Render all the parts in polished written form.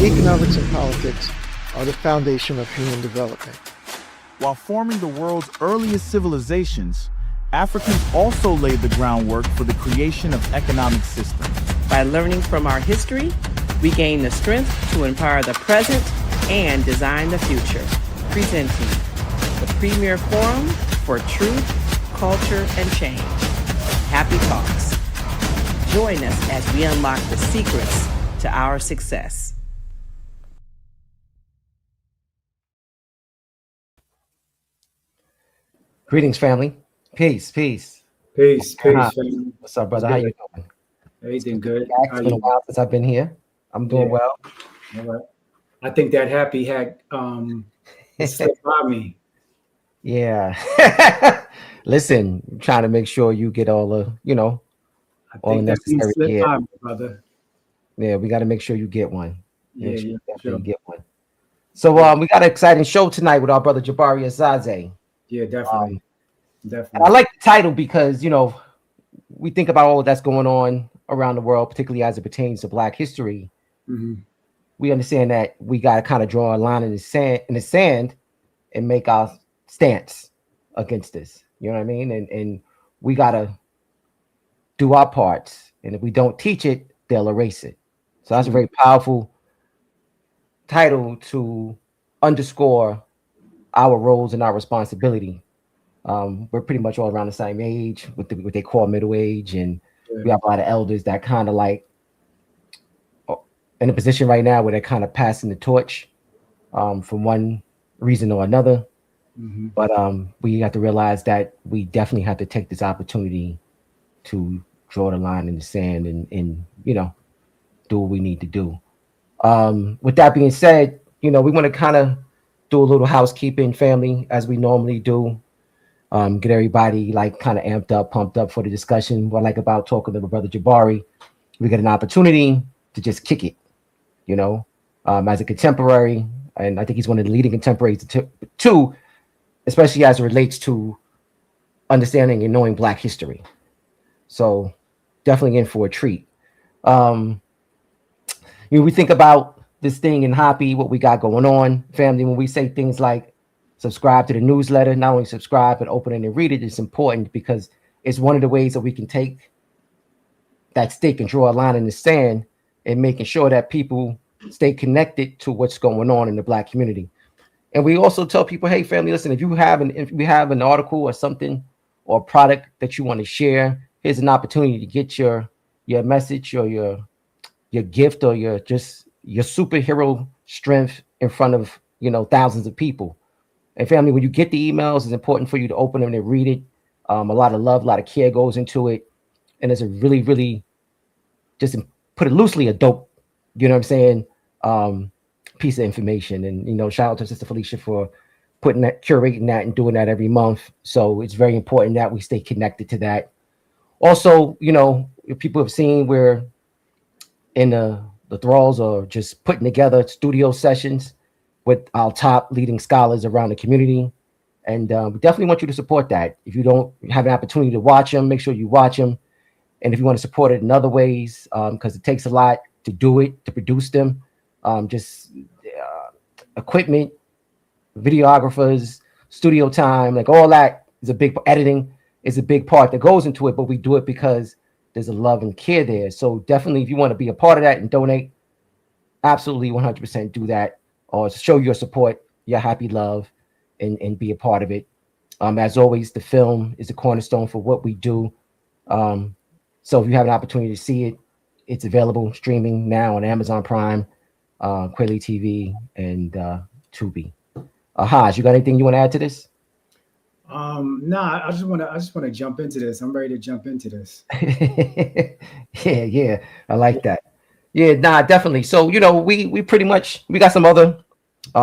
Economics and politics are the foundation of human development. While forming the world's earliest civilizations, Africans also laid the groundwork for the creation of economic systems. By learning from our history, we gain the strength to empower the present and design the future. Presenting the premier forum for truth, culture, and change. HAPI Talks. Join us as we unlock the secrets to our success. Greetings, family. Peace. Peace, family. What's up, brother? How you doing? Everything good. It's been a while since I've been here. I'm doing well. All right. I think that happy hack slipped by me. Yeah. Listen, I'm trying to make sure you get all the, all the necessary gear. By me, brother. Yeah, we got to make sure you get one. Yeah, sure. Get one. So we got an exciting show tonight with our brother Jabari Osaze. Yeah, definitely. And I like the title because, we think about all that's going on around the world, particularly as it pertains to Black history. Mm-hmm. We understand that we got to kind of draw a line in the sand and make our stance against this. You know what I mean? And we got to do our parts. And if we don't teach it, they'll erase it. So that's a very powerful title to underscore our roles and our responsibility. We're pretty much all around the same age with what they call middle age. And we have a lot of elders that kind of like in a position right now where they're kind of passing the torch from one reason or another. Mm-hmm. But we have to realize that we definitely have to take this opportunity to draw the line in the sand and do what we need to do. With that being said, we want to kind of do a little housekeeping, family, as we normally do. Get everybody like kind of amped up, pumped up for the discussion. What I like about talking to my brother Jabari, we get an opportunity to just kick it, as a contemporary. And I think he's one of the leading contemporaries too, especially as it relates to understanding and knowing Black history. So definitely in for a treat. We think about this thing in HAPI, what we got going on, family. When we say things like subscribe to the newsletter, not only subscribe, but open it and read it, it's important because it's one of the ways that we can take that stick and draw a line in the sand and making sure that people stay connected to what's going on in the Black community. And we also tell people, hey, family, listen, if we have an article or something or a product that you want to share, here's an opportunity to get your message or your gift or your superhero strength in front of, thousands of people. And family, when you get the emails, it's important for you to open them and read it. A lot of love, a lot of care goes into it. And it's a really, really, just put it loosely, a dope, piece of information. And, shout out to Sister Felicia for curating that and doing that every month. So it's very important that we stay connected to that. Also, if people have seen, we're in the thralls or just putting together studio sessions with our top leading scholars around the community. And we definitely want you to support that. If you don't have an opportunity to watch them, make sure you watch them. And if you want to support it in other ways, because it takes a lot to do it, to produce them, equipment, videographers, studio time, like all that is editing is a big part that goes into it, but we do it because there's a love and care there. So definitely, if you want to be a part of that and donate, absolutely 100% do that. Or show your support, your happy love, and be a part of it. As always, the film is the cornerstone for what we do. So if you have an opportunity to see it, it's available streaming now on Amazon Prime, Quayle TV, and Tubi. Haj, you got anything you want to add to this? Nah, I just want to jump into this. I'm ready to jump into this. Yeah, I like that. Yeah, nah, definitely. So we pretty much got some other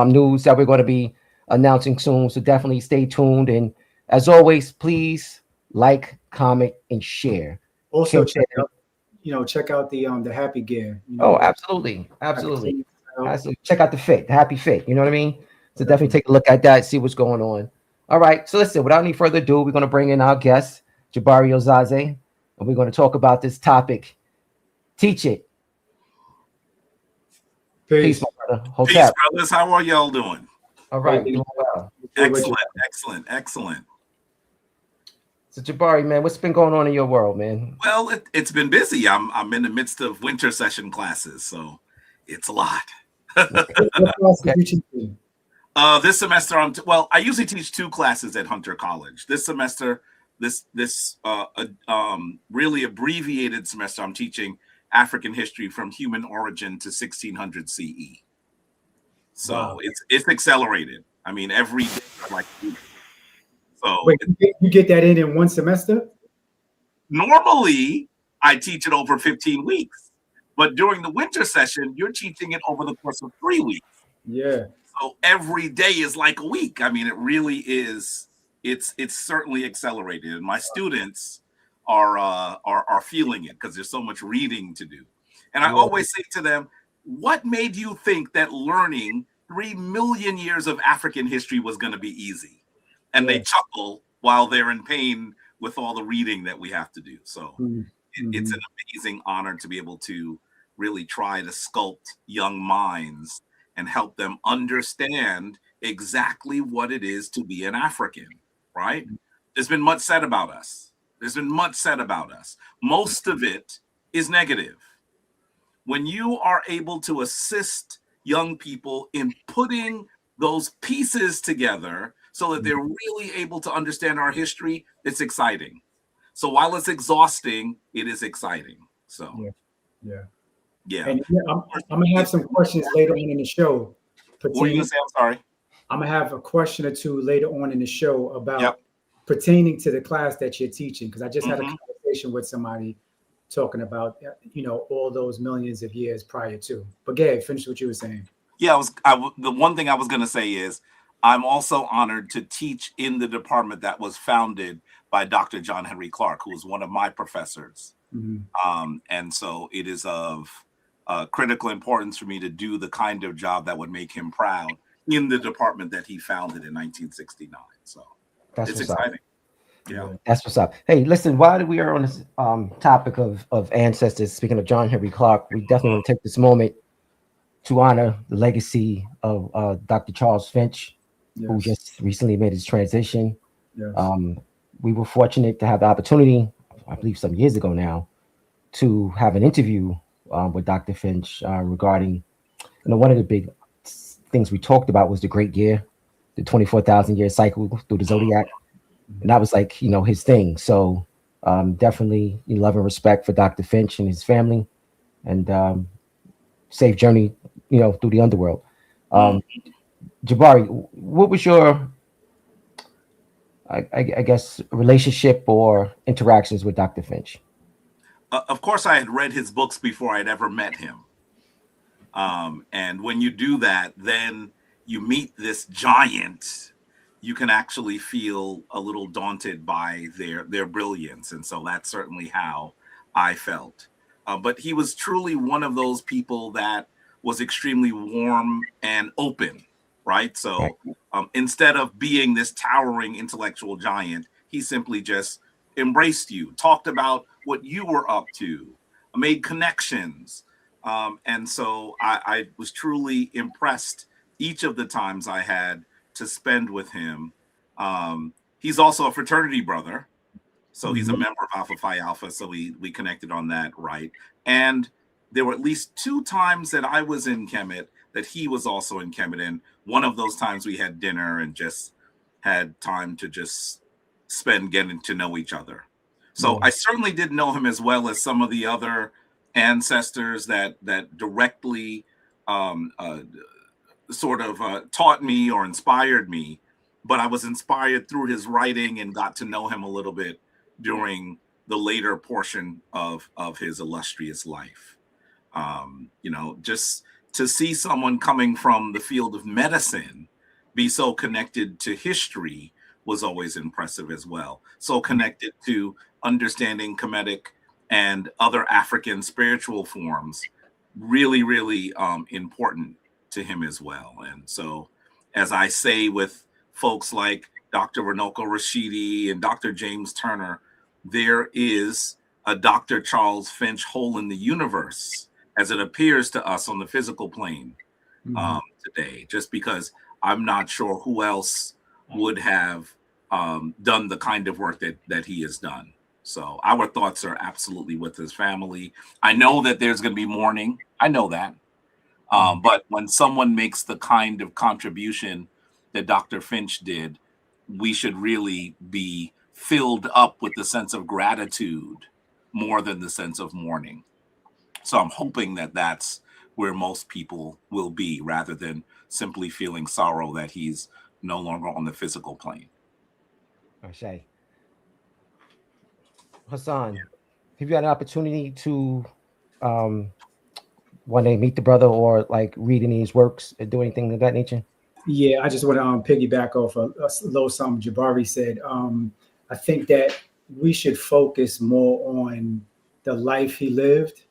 news that we're going to be announcing soon. So definitely stay tuned. And as always, please like, comment, and share. Also, check out the HAPI gear. Oh, absolutely. Check out the fit, the HAPI fit. You know what I mean? So definitely take a look at that, see what's going on. All right. So listen, without any further ado, we're going to bring in our guest, Jabari Osaze, and we're going to talk about this topic. Teach it. Peace, Peace. my brother. Peace, Hotep. brothers. How are y'all doing? All right, doing well. Excellent. So Jabari, man, what's been going on in your world, man? Well, it's been busy. I'm in the midst of winter session classes, so it's a lot. What class did you teach in? This semester, I usually teach 2 classes at Hunter College. This semester, this really abbreviated semester, I'm teaching African history from human origin to 1600 CE. So Wow. it's accelerated. I mean, every day, like, so Wait, you get that in one semester? normally I teach it over 15 weeks, but during the winter session, you're teaching it over the course of 3 weeks. Yeah. So every day is like a week. I mean, it really is. It's certainly accelerated, and my students are feeling it because there's so much reading to do. And I always say to them, "What made you think that learning 3 million years of African history was going to be easy?" And they chuckle while they're in pain with all the reading that we have to do. So it's an amazing honor to be able to really try to sculpt young minds and help them understand exactly what it is to be an African, right? There's been much said about us. Most of it is negative. When you are able to assist young people in putting those pieces together so that they're really able to understand our history, it's exciting. So while it's exhausting, it is exciting. So yeah. And I'm gonna have some questions later on in the show. What were you gonna say? I'm sorry. I'm gonna have a question or two later on in the show about pertaining to the class that you're teaching, because I just had a conversation with somebody talking about all those millions of years prior to. But go ahead, finish what you were saying. Yeah, the one thing I was going to say is I'm also honored to teach in the department that was founded by Dr. John Henry Clark, who was one of my professors. And so it is of critical importance for me to do the kind of job that would make him proud in the department that he founded in 1969. So it's exciting. Yeah, that's what's up. Hey, listen, while we are on this topic of ancestors, speaking of John Henry Clark, we definitely want to take this moment to honor the legacy of Dr. Charles Finch, who just recently made his transition. We were fortunate to have the opportunity, I believe some years ago now, to have an interview with Dr. Finch regarding, one of the big things we talked about was the Great Year, the 24,000 year cycle through the Zodiac. And that was like, his thing. So definitely love and respect for Dr. Finch and his family, and safe journey, through the underworld. Jabari, what was your, I guess, relationship or interactions with Dr. Finch? Of course, I had read his books before I'd ever met him. And when you do that, then you meet this giant. You can actually feel a little daunted by their brilliance. And so that's certainly how I felt. But he was truly one of those people that was extremely warm and open, right? So instead of being this towering intellectual giant, he simply just embraced you, talked about what you were up to, made connections. And so I was truly impressed each of the times I had to spend with him. He's also a fraternity brother. So he's a member of Alpha Phi Alpha. So we connected on that, right? And there were at least 2 times that I was in Kemet that he was also in Kemet. And one of those times we had dinner and just had time to just spend getting to know each other. So I certainly didn't know him as well as some of the other ancestors that directly sort of taught me or inspired me, but I was inspired through his writing and got to know him a little bit during the later portion of his illustrious life. Just to see someone coming from the field of medicine be so connected to history was always impressive as well. So connected to understanding Kemetic and other African spiritual forms, really, really important to him as well. And so, as I say with folks like Dr. Runoko Rashidi and Dr. James Turner, there is a Dr. Charles Finch hole in the universe as it appears to us on the physical plane Mhm. today, just because I'm not sure who else would have done the kind of work that he has done. So our thoughts are absolutely with his family. I know that there's going to be mourning. I know that. But when someone makes the kind of contribution that Dr. Finch did, we should really be filled up with the sense of gratitude more than the sense of mourning. So I'm hoping that that's where most people will be, rather than simply feeling sorrow that he's no longer on the physical plane. Shay. Hassan, have you had an opportunity to one day meet the brother or like read any of his works or do anything of that nature? Yeah, I just want to piggyback off a little something Jabari said. I think that we should focus more on the life he lived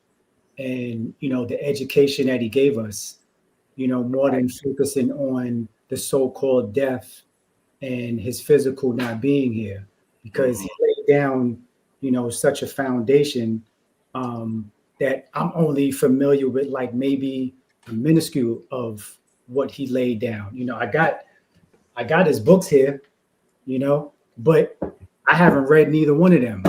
and, the education that he gave us, more than focusing on the so-called death and his physical not being here, because he laid down, such a foundation that I'm only familiar with, like maybe a minuscule of what he laid down. I got his books here, but I haven't read neither one of them.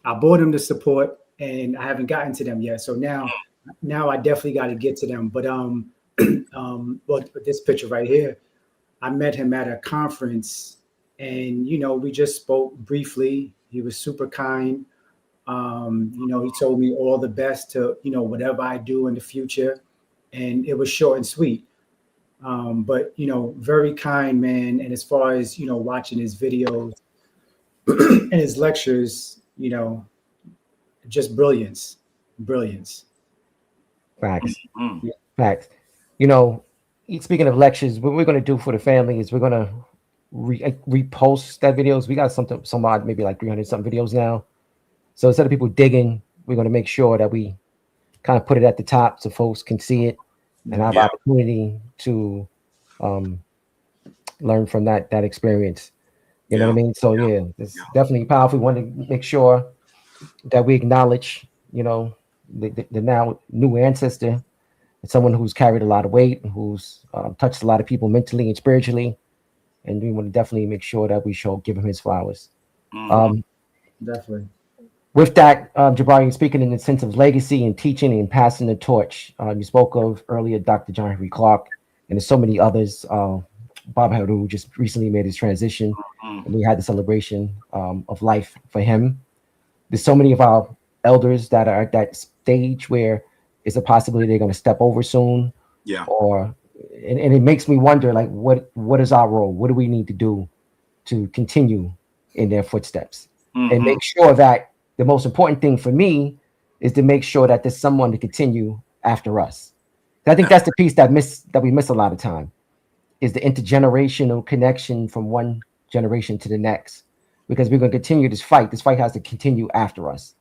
I bought them to support, and I haven't gotten to them yet. So now I definitely got to get to them. But well, this picture right here, I met him at a conference, and we just spoke briefly. He was super kind. He told me all the best to whatever I do in the future, and it was short and sweet. But very kind man. And as far as watching his videos and his lectures, just brilliance. Facts. Mm. Facts. Speaking of lectures, what we're going to do for the family is we're going to repost that videos. We got some odd, maybe like 300 something videos now. So instead of people digging, we're going to make sure that we kind of put it at the top so folks can see it and have opportunity to learn from that experience. You know what I mean? So it's definitely powerful. We want to make sure that we acknowledge, the now new ancestor, someone who's carried a lot of weight, who's touched a lot of people mentally and spiritually, and we want to definitely make sure that we give him his flowers. Definitely. With that, Jabari, speaking in the sense of legacy and teaching and passing the torch, you spoke of earlier Dr. John Henry Clark, and there's so many others. Bob Haru just recently made his transition, and we had the celebration of life for him. There's so many of our elders that are at that stage where it's a possibility they're going to step over soon. Yeah. And it makes me wonder, like, what is our role? What do we need to do to continue in their footsteps and make sure that the most important thing for me is to make sure that there's someone to continue after us. I think that's the piece that we miss a lot of time, is the intergenerational connection from one generation to the next, because we're going to continue this fight. This fight has to continue after us,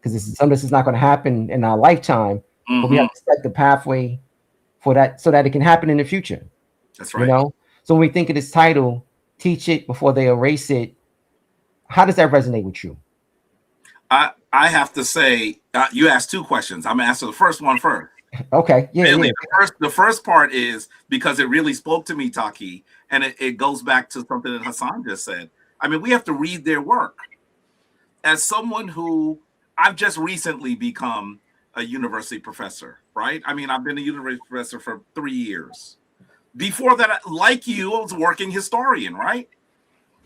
because some of this is not going to happen in our lifetime, but we have to set the pathway for that so that it can happen in the future. That's right. So when we think of this title, Teach It Before They Erase It, how does that resonate with you? I have to say, you asked two questions. I'm going to answer the first one first. Okay. Yeah. Really, the first part is because it really spoke to me, Taki, and it goes back to something that Hassan just said. I mean, we have to read their work. As someone who, I've just recently become a university professor, right? I mean, I've been a university professor for 3 years. Before that, like you, I was a working historian, right?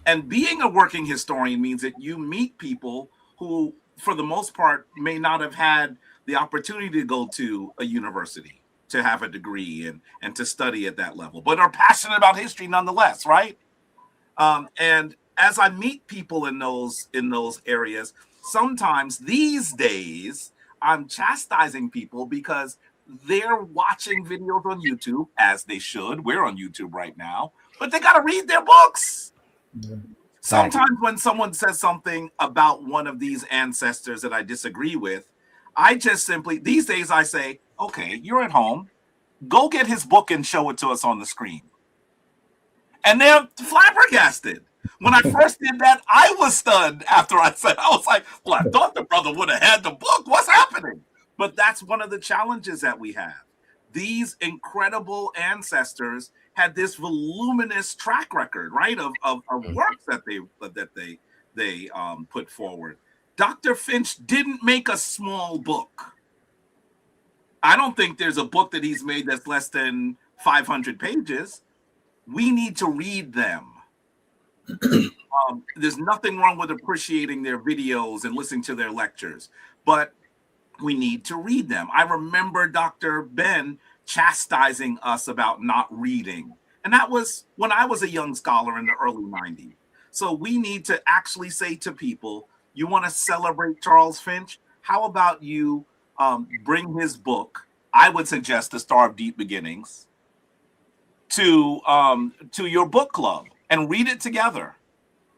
And being a working historian means that you meet people who, for the most part, may not have had the opportunity to go to a university to have a degree and to study at that level, but are passionate about history nonetheless, right? And as I meet people in those areas, sometimes these days I'm chastising people because they're watching videos on YouTube, as they should. We're on YouTube right now, but they got to read their books. Yeah. Sometimes when someone says something about one of these ancestors that I disagree with, I just simply, these days I say, okay, you're at home, go get his book and show it to us on the screen. And they're flabbergasted. When I first did that, I was stunned after I said, I was like, well, I thought the brother would have had the book. What's happening? But that's one of the challenges that we have. These incredible ancestors had this voluminous track record, right, of works that they put forward. Dr. Finch didn't make a small book. I don't think there's a book that he's made that's less than 500 pages. We need to read them. There's nothing wrong with appreciating their videos and listening to their lectures, but we need to read them. I remember Dr. Ben chastising us about not reading. And that was when I was a young scholar in the early 90s. So we need to actually say to people, you want to celebrate Charles Finch? How about you bring his book, I would suggest The Star of Deep Beginnings, to your book club and read it together.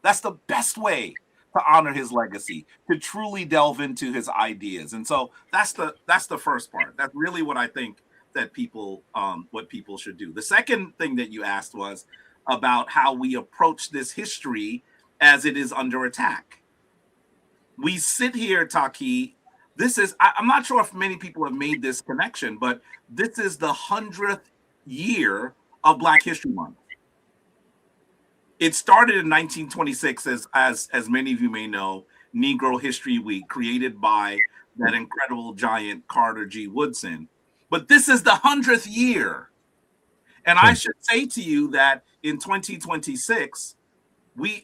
That's the best way to honor his legacy, to truly delve into his ideas. And so that's the first part. That's really what I think that what people should do. The second thing that you asked was about how we approach this history as it is under attack. We sit here, Taki. I'm not sure if many people have made this connection, but this is the 100th year of Black History Month. It started in 1926 as many of you may know, Negro History Week, created by that incredible giant Carter G. Woodson. But this is the 100th year. And I should say to you that in 2026,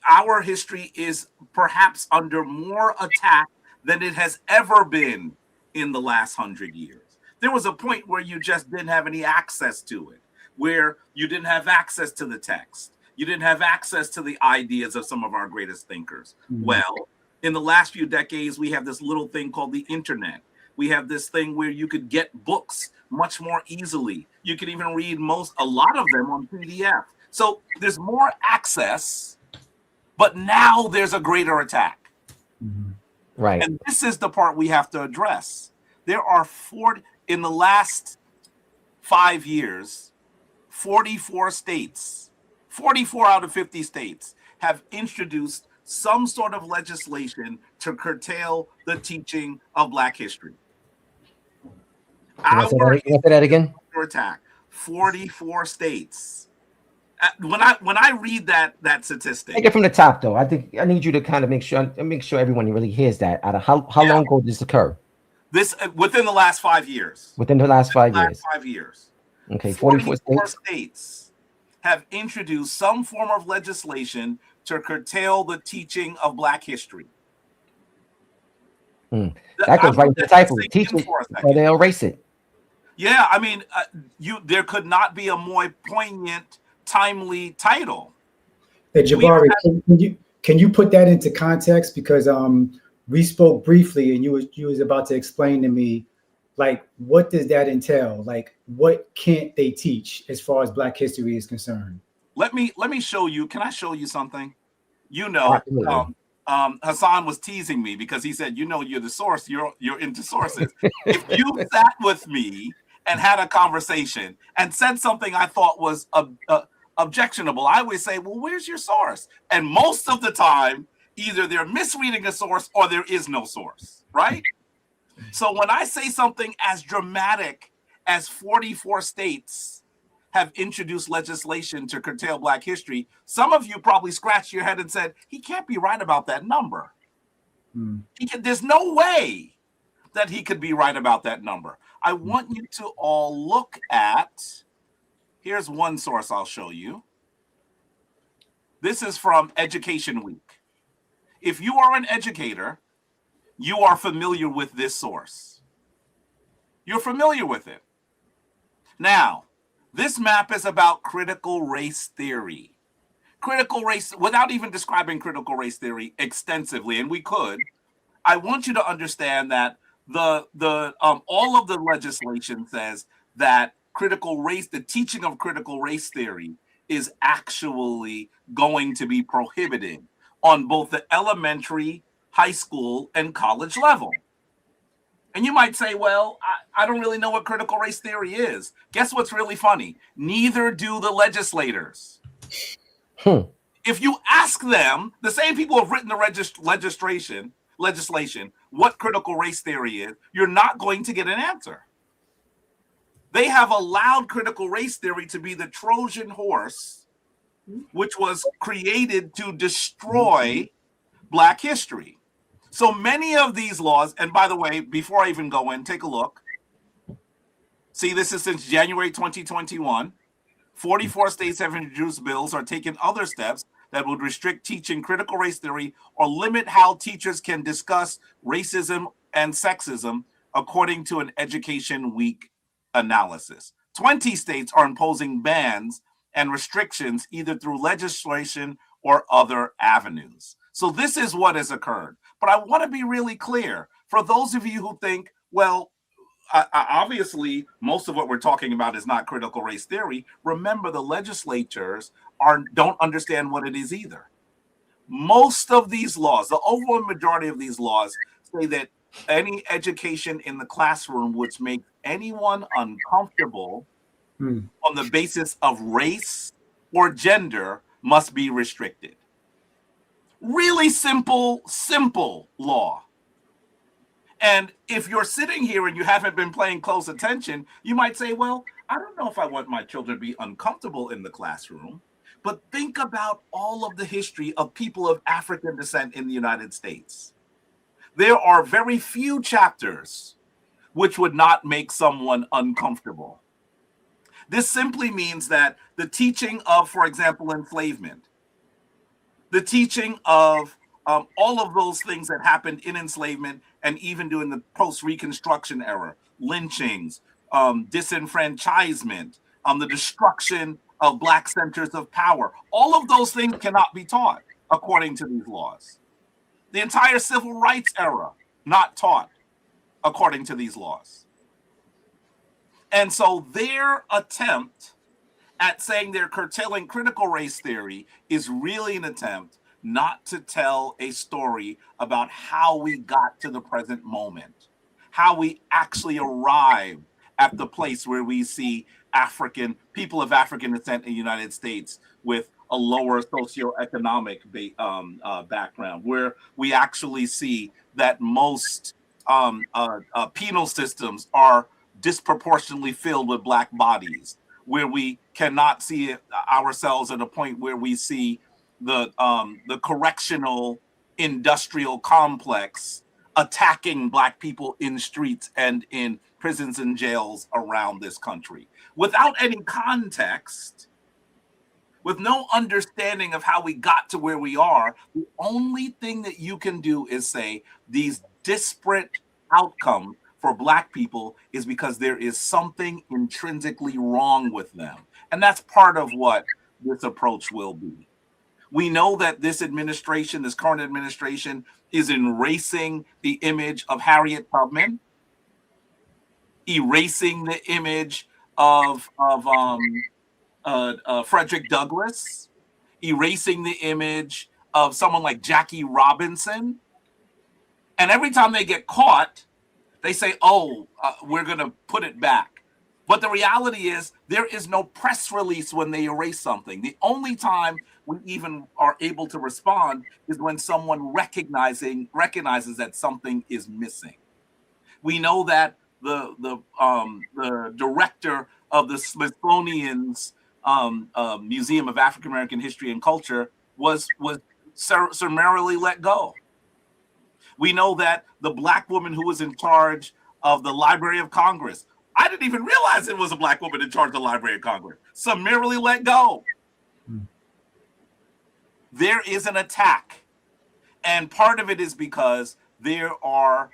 our history is perhaps under more attack than it has ever been in the last 100 years. There was a point where you just didn't have any access to it, where you didn't have access to the text. You didn't have access to the ideas of some of our greatest thinkers. Mm-hmm. Well, in the last few decades, we have this little thing called the internet. We have this thing where you could get books much more easily. You can even read a lot of them on PDF. So there's more access, but now there's a greater attack. Mm-hmm. Right. And this is the part we have to address. There are in the last 5 years, 44 states, 44 out of 50 states have introduced some sort of legislation to curtail the teaching of Black history. Say that again? Attack. 44 states. When I read that statistic, take it from the top, though. I think I need you to kind of make sure everyone really hears that. Out of how long ago did this occur? This within the last 5 years. Within the last 5 years. 5 years. Okay, 44 states have introduced some form of legislation to curtail the teaching of Black history. That goes right into the title. Teach it, or they'll erase it. Yeah, I mean, there could not be a more poignant, timely title. Hey, Jabari, can you put that into context? Because we spoke briefly, and you was about to explain to me, like, what does that entail? Like, what can't they teach as far as Black history is concerned? Let me show you. Can I show you something? Hassan was teasing me because he said, you're the source. You're into sources. If you sat with me and had a conversation and said something I thought was objectionable, I would say, well, where's your source? And most of the time, either they're misreading a source or there is no source, right? So when I say something as dramatic as 44 states have introduced legislation to curtail Black history, some of you probably scratched your head and said, he can't be right about that number. There's no way that he could be right about that number. I want you to all look at, here's one source I'll show you. This is from Education Week. If you are an educator, you are familiar with this source. You're familiar with it. Now, this map is about critical race theory. Critical race, without even describing critical race theory extensively, and we could, I want you to understand that all of the legislation says that the teaching of critical race theory is actually going to be prohibited on both the elementary, high school, and college level. And you might say, well, I don't really know what critical race theory is. Guess what's really funny? Neither do the legislators. If you ask them, the same people who have written the legislation, legislation what critical race theory is, you're not going to get an answer. They have allowed critical race theory to be the Trojan horse, which was created to destroy Black history. So many of these laws, and by the way, before I even go in, take a look. See, this is since January 2021. 44 states have introduced bills or taken other steps that would restrict teaching critical race theory or limit how teachers can discuss racism and sexism, according to an Education Week analysis. 20 states are imposing bans and restrictions either through legislation or other avenues. So this is what has occurred. But I want to be really clear for those of you who think, well, obviously, most of what we're talking about is not critical race theory. Remember, the legislatures don't understand what it is either. Most of these laws, the overwhelming majority of these laws, say that any education in the classroom which makes anyone uncomfortable on the basis of race or gender must be restricted. Really simple law. And if you're sitting here and you haven't been paying close attention, you might say, well, I don't know if I want my children to be uncomfortable in the classroom. But think about all of the history of people of African descent in the United States. There are very few chapters which would not make someone uncomfortable. This simply means that the teaching of, for example, enslavement, the teaching of all of those things that happened in enslavement and even during the post-Reconstruction era, lynchings, disenfranchisement, the destruction of Black centers of power, all of those things cannot be taught according to these laws. The entire civil rights era, not taught according to these laws. And so their attempt at saying they're curtailing critical race theory is really an attempt not to tell a story about how we got to the present moment, how we actually arrived at the place where we see people of African descent in the United States with a lower socioeconomic background, where we actually see that most penal systems are disproportionately filled with Black bodies, where we cannot see ourselves at a point where we see the correctional industrial complex attacking Black people in streets and in prisons and jails around this country. Without any context, with no understanding of how we got to where we are, the only thing that you can do is say these disparate outcomes for Black people is because there is something intrinsically wrong with them. And that's part of what this approach will be. We know that this current administration, is erasing the image of Harriet Tubman, erasing the image of Frederick Douglass, erasing the image of someone like Jackie Robinson. And every time they get caught, they say, we're going to put it back. But the reality is there is no press release when they erase something. The only time we even are able to respond is when someone recognizes that something is missing. We know that the director of the Smithsonian's Museum of African American History and Culture was summarily let go. We know that the Black woman who was in charge of the Library of Congress, I didn't even realize it was a Black woman in charge of the Library of Congress, summarily let go. There is an attack. And part of it is because there are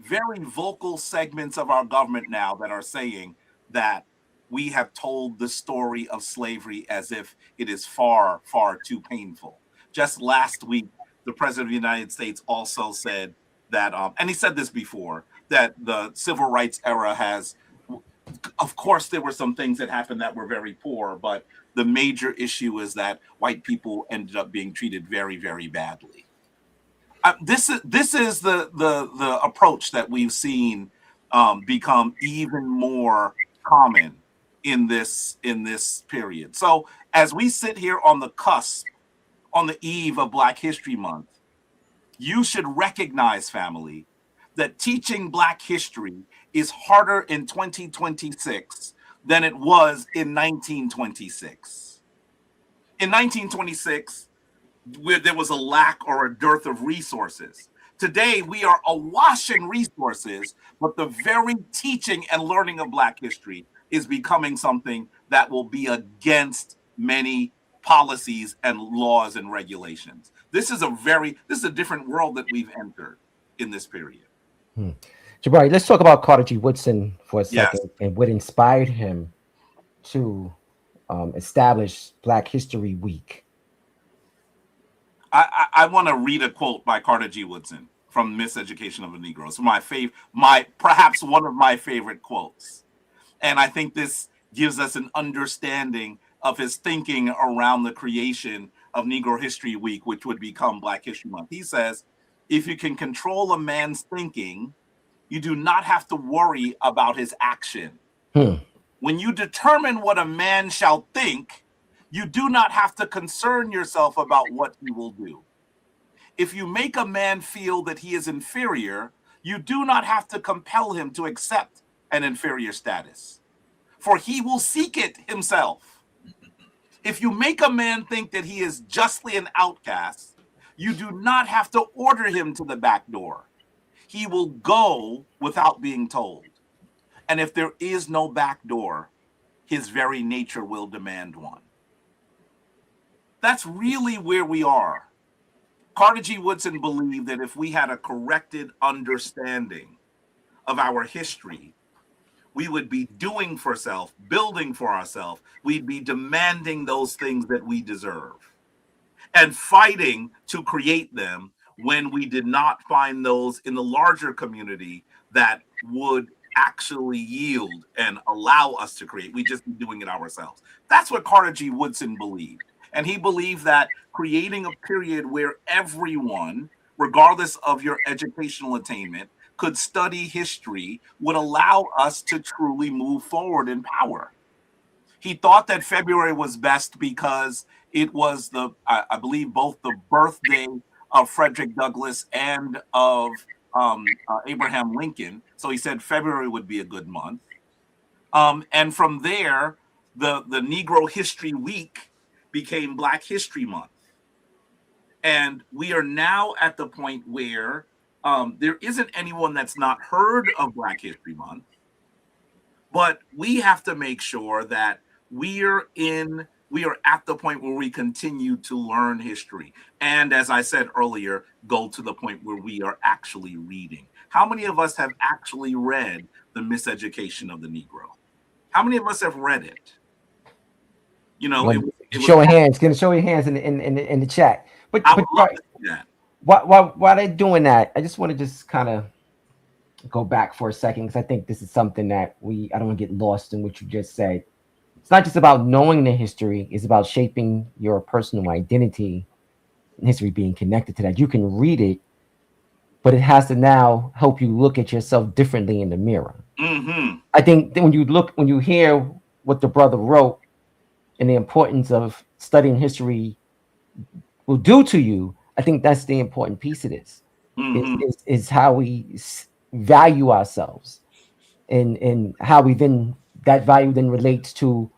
very vocal segments of our government now that are saying that we have told the story of slavery as if it is far, far too painful. Just last week, the President of the United States also said that, and he said this before, that the civil rights era has, of course, there were some things that happened that were very poor, but the major issue is that white people ended up being treated very, very badly. This is the approach that we've seen become even more common in this period. So as we sit here on the cusp, on the eve of Black History Month, you should recognize, family, that teaching Black history is harder in 2026 than it was in 1926. In 1926, where there was a lack or a dearth of resources. Today, we are awash in resources, but the very teaching and learning of Black history is becoming something that will be against many policies and laws and regulations. This is a different world that we've entered in this period. Jabari, let's talk about Carter G. Woodson for a second, Yes. and what inspired him to establish Black History Week. I want to read a quote by Carter G. Woodson from Miseducation of the Negroes. Perhaps one of my favorite quotes. And I think this gives us an understanding of his thinking around the creation of Negro History Week, which would become Black History Month. He says, if you can control a man's thinking, you do not have to worry about his action. When you determine what a man shall think, you do not have to concern yourself about what he will do. If you make a man feel that he is inferior, you do not have to compel him to accept an inferior status, for he will seek it himself. If you make a man think that he is justly an outcast, you do not have to order him to the back door. He will go without being told. And if there is no back door, his very nature will demand one. That's really where we are. Carter G. Woodson believed that if we had a corrected understanding of our history, we would be doing for self, building for ourselves. We'd be demanding those things that we deserve and fighting to create them when we did not find those in the larger community that would actually yield and allow us to create. We just be doing it ourselves. That's what Carter G. Woodson believed. And he believed that creating a period where everyone, regardless of your educational attainment, could study history would allow us to truly move forward in power. He thought that February was best because it was I believe, both the birthday of Frederick Douglass and of Abraham Lincoln. So he said February would be a good month. And from there, the Negro History Week became Black History Month. And we are now at the point where there isn't anyone that's not heard of Black History Month, but we have to make sure that we are at the point where we continue to learn history. And as I said earlier, go to the point where we are actually reading. How many of us have actually read The Miseducation of the Negro? How many of us have read it? You know, showing hands, gonna show your hands in the chat. But I would love to see that. While they're doing that, I just want to just kind of go back for a second, because I think this is something that I don't want to get lost in what you just said. It's not just about knowing the history, it's about shaping your personal identity, and history being connected to that. You can read it, but it has to now help you look at yourself differently in the mirror. Mm-hmm. I think that when you hear what the brother wrote and the importance of studying history will do to you, I think that's the important piece of this. Mm-hmm. is how we value ourselves, and how we then, that value then relates to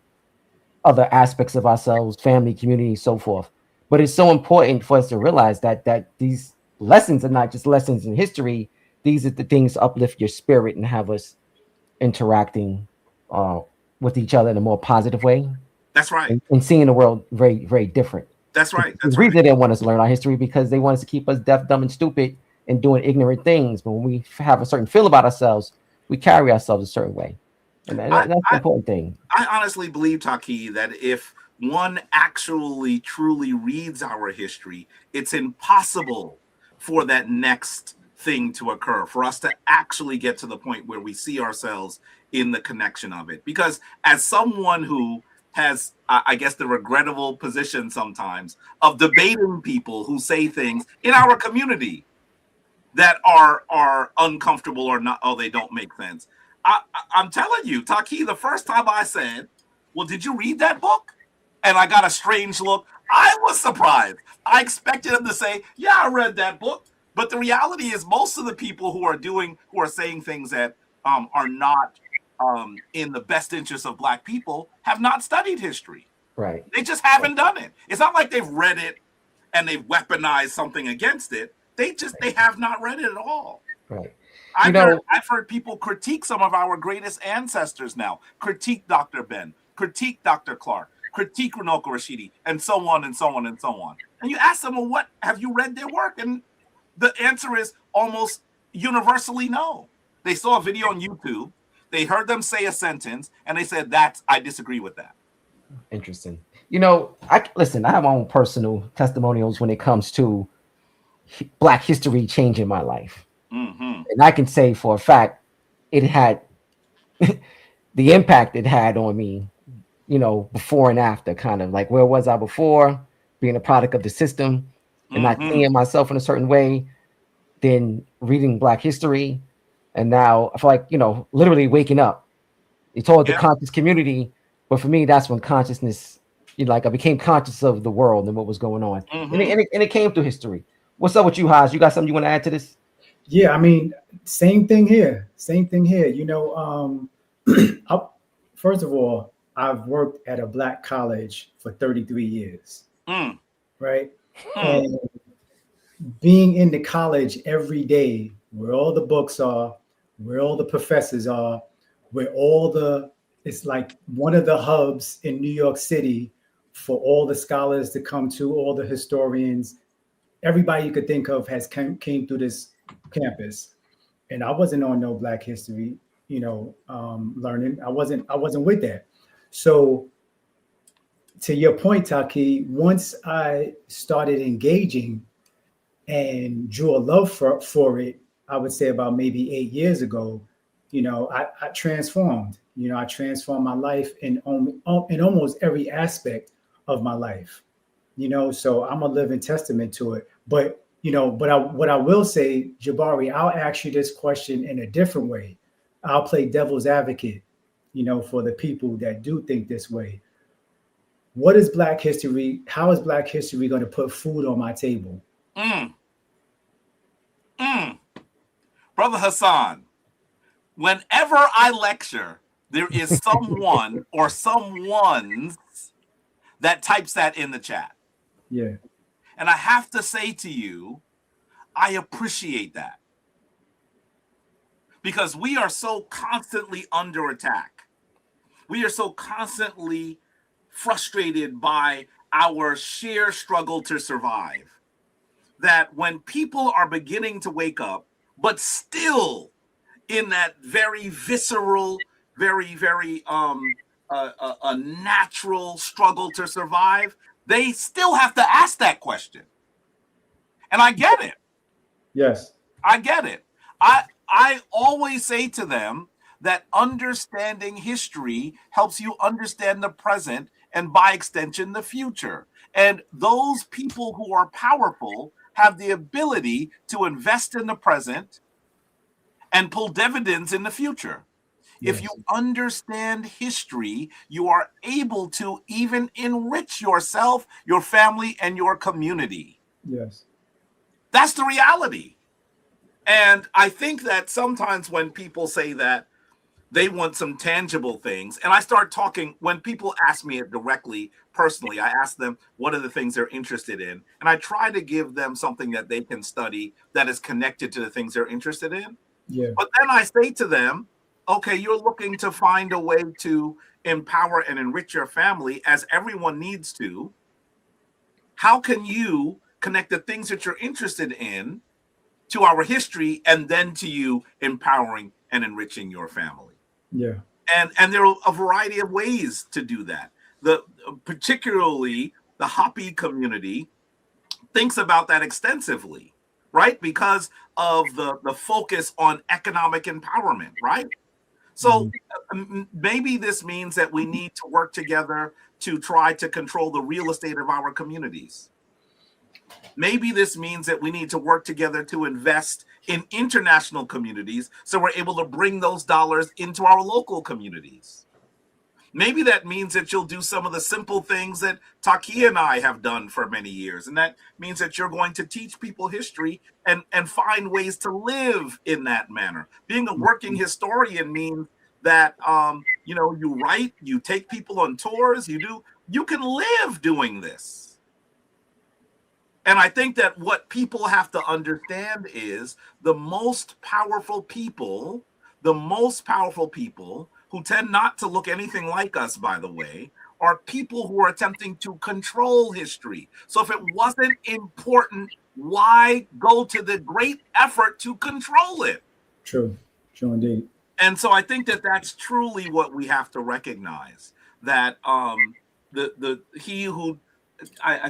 other aspects of ourselves, family, community, so forth. But it's so important for us to realize that these lessons are not just lessons in history. These are the things to uplift your spirit and have us interacting with each other in a more positive way. That's right. And seeing the world very, very different. That's right. The reason they didn't want us to learn our history, because they want us to keep us deaf, dumb, and stupid and doing ignorant things. But when we have a certain feel about ourselves, we carry ourselves a certain way. And that's the important thing. I honestly believe, Taki, that if one actually truly reads our history, it's impossible for that next thing to occur, for us to actually get to the point where we see ourselves in the connection of it. Because as someone who has, I guess, the regrettable position sometimes of debating people who say things in our community that are uncomfortable or not, they don't make sense. I'm telling you, Taki, the first time I said, well, did you read that book? And I got a strange look. I was surprised. I expected him to say, yeah, I read that book. But the reality is most of the people who are saying things that are not in the best interest of Black people have not studied history. Right. They just haven't done it. It's not like they've read it and they've weaponized something against it. They have not read it at all. Right. I've heard people critique some of our greatest ancestors now. Critique Dr. Ben, critique Dr. Clark, critique Runoko Rashidi, and so on and so on and so on. And you ask them, well, what have you read their work? And the answer is almost universally no. They saw a video on YouTube, they heard them say a sentence, and they said, I disagree with that. Interesting. I have my own personal testimonials when it comes to Black history changing my life. Mm-hmm. And I can say for a fact, it had the impact it had on me, before and after, kind of like where was I before, being a product of the system and not seeing myself in a certain way, then reading Black history. And now I feel like, literally waking up. It's all the conscious community. But for me, that's when consciousness, I became conscious of the world and what was going on. And it came through history. What's up with you, Haj? You got something you want to add to this? Yeah, I mean, same thing here. First of all, I've worked at a Black college for 33 years, right? And being in the college every day, where all the books are, where all the professors are, it's like one of the hubs in New York City for all the scholars to come to, all the historians, everybody you could think of came through this campus. And I wasn't on no Black history, learning. I wasn't with that. So to your point, Taki, once I started engaging and drew a love for it, I would say about maybe 8 years ago, I transformed. I transformed my life in almost every aspect of my life. So I'm a living testament to it. But what I will say, Jabari, I'll ask you this question in a different way. I'll play devil's advocate, for the people that do think this way. What is Black history? How is Black history going to put food on my table? Brother Hassan, whenever I lecture, there is someone or someone's that types that in the chat. Yeah. And I have to say to you, I appreciate that. Because we are so constantly under attack. We are so constantly frustrated by our sheer struggle to survive, that when people are beginning to wake up, but still in that very visceral, very, very a natural struggle to survive, they still have to ask that question. And I get it. Yes. I get it. I always say to them that understanding history helps you understand the present and by extension, the future. And those people who are powerful have the ability to invest in the present and pull dividends in the future. Yes. If you understand history, you are able to even enrich yourself, your family, and your community. Yes. That's the reality. And I think that sometimes when people say that they want some tangible things, and I start talking, when people ask me it directly, personally, I ask them what are the things they're interested in. And I try to give them something that they can study that is connected to the things they're interested in. Yeah. But then I say to them, okay, you're looking to find a way to empower and enrich your family, as everyone needs to. How can you connect the things that you're interested in to our history and then to you empowering and enriching your family? Yeah. And there are a variety of ways to do that. Particularly the HAPI community thinks about that extensively, right? Because of the focus on economic empowerment, right? So maybe this means that we need to work together to try to control the real estate of our communities. Maybe this means that we need to work together to invest in international communities so we're able to bring those dollars into our local communities. Maybe that means that you'll do some of the simple things that Taki and I have done for many years. And that means that you're going to teach people history and find ways to live in that manner. Being a working historian means that, you write, you take people on tours, you can live doing this. And I think that what people have to understand is the most powerful people who tend not to look anything like us, by the way, are people who are attempting to control history. So if it wasn't important, why go to the great effort to control it? True indeed. And so I think that that's truly what we have to recognize, that I